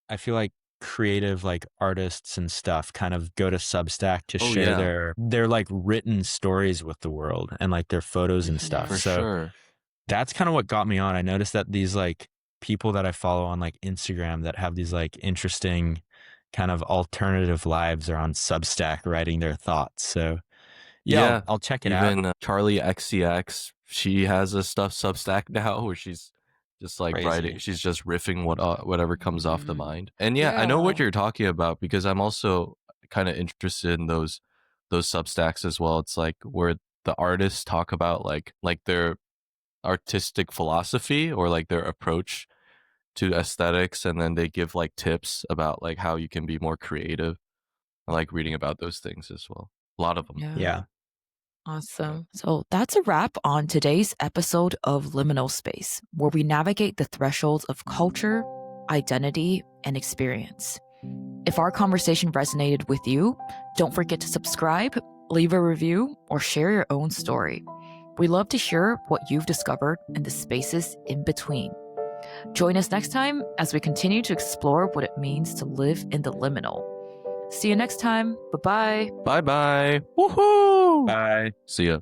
I feel like creative like artists and stuff kind of go to Substack to share their like written stories with the world and like their photos and stuff. For So sure. that's kind of what got me on. I noticed that these like people that I follow on like Instagram that have these like interesting kind of alternative lives are on Substack writing their thoughts. So I'll check it out. Even Charlie XCX, she has a stuff Substack now where she's just like writing. She's just riffing whatever comes off the mind. And I know what you're talking about because I'm also kind of interested in those Substacks as well. It's like where the artists talk about like their artistic philosophy or like their approach to aesthetics, and then they give like tips about like how you can be more creative. I like reading about those things as well. A lot of them. Yeah. Awesome. So that's a wrap on today's episode of Liminal Space, where we navigate the thresholds of culture, identity, and experience. If our conversation resonated with you, don't forget to subscribe, leave a review, or share your own story. We love to hear what you've discovered in the spaces in between. Join us next time as we continue to explore what it means to live in the liminal. See you next time. Bye-bye. Bye-bye. Woohoo! Bye. See ya.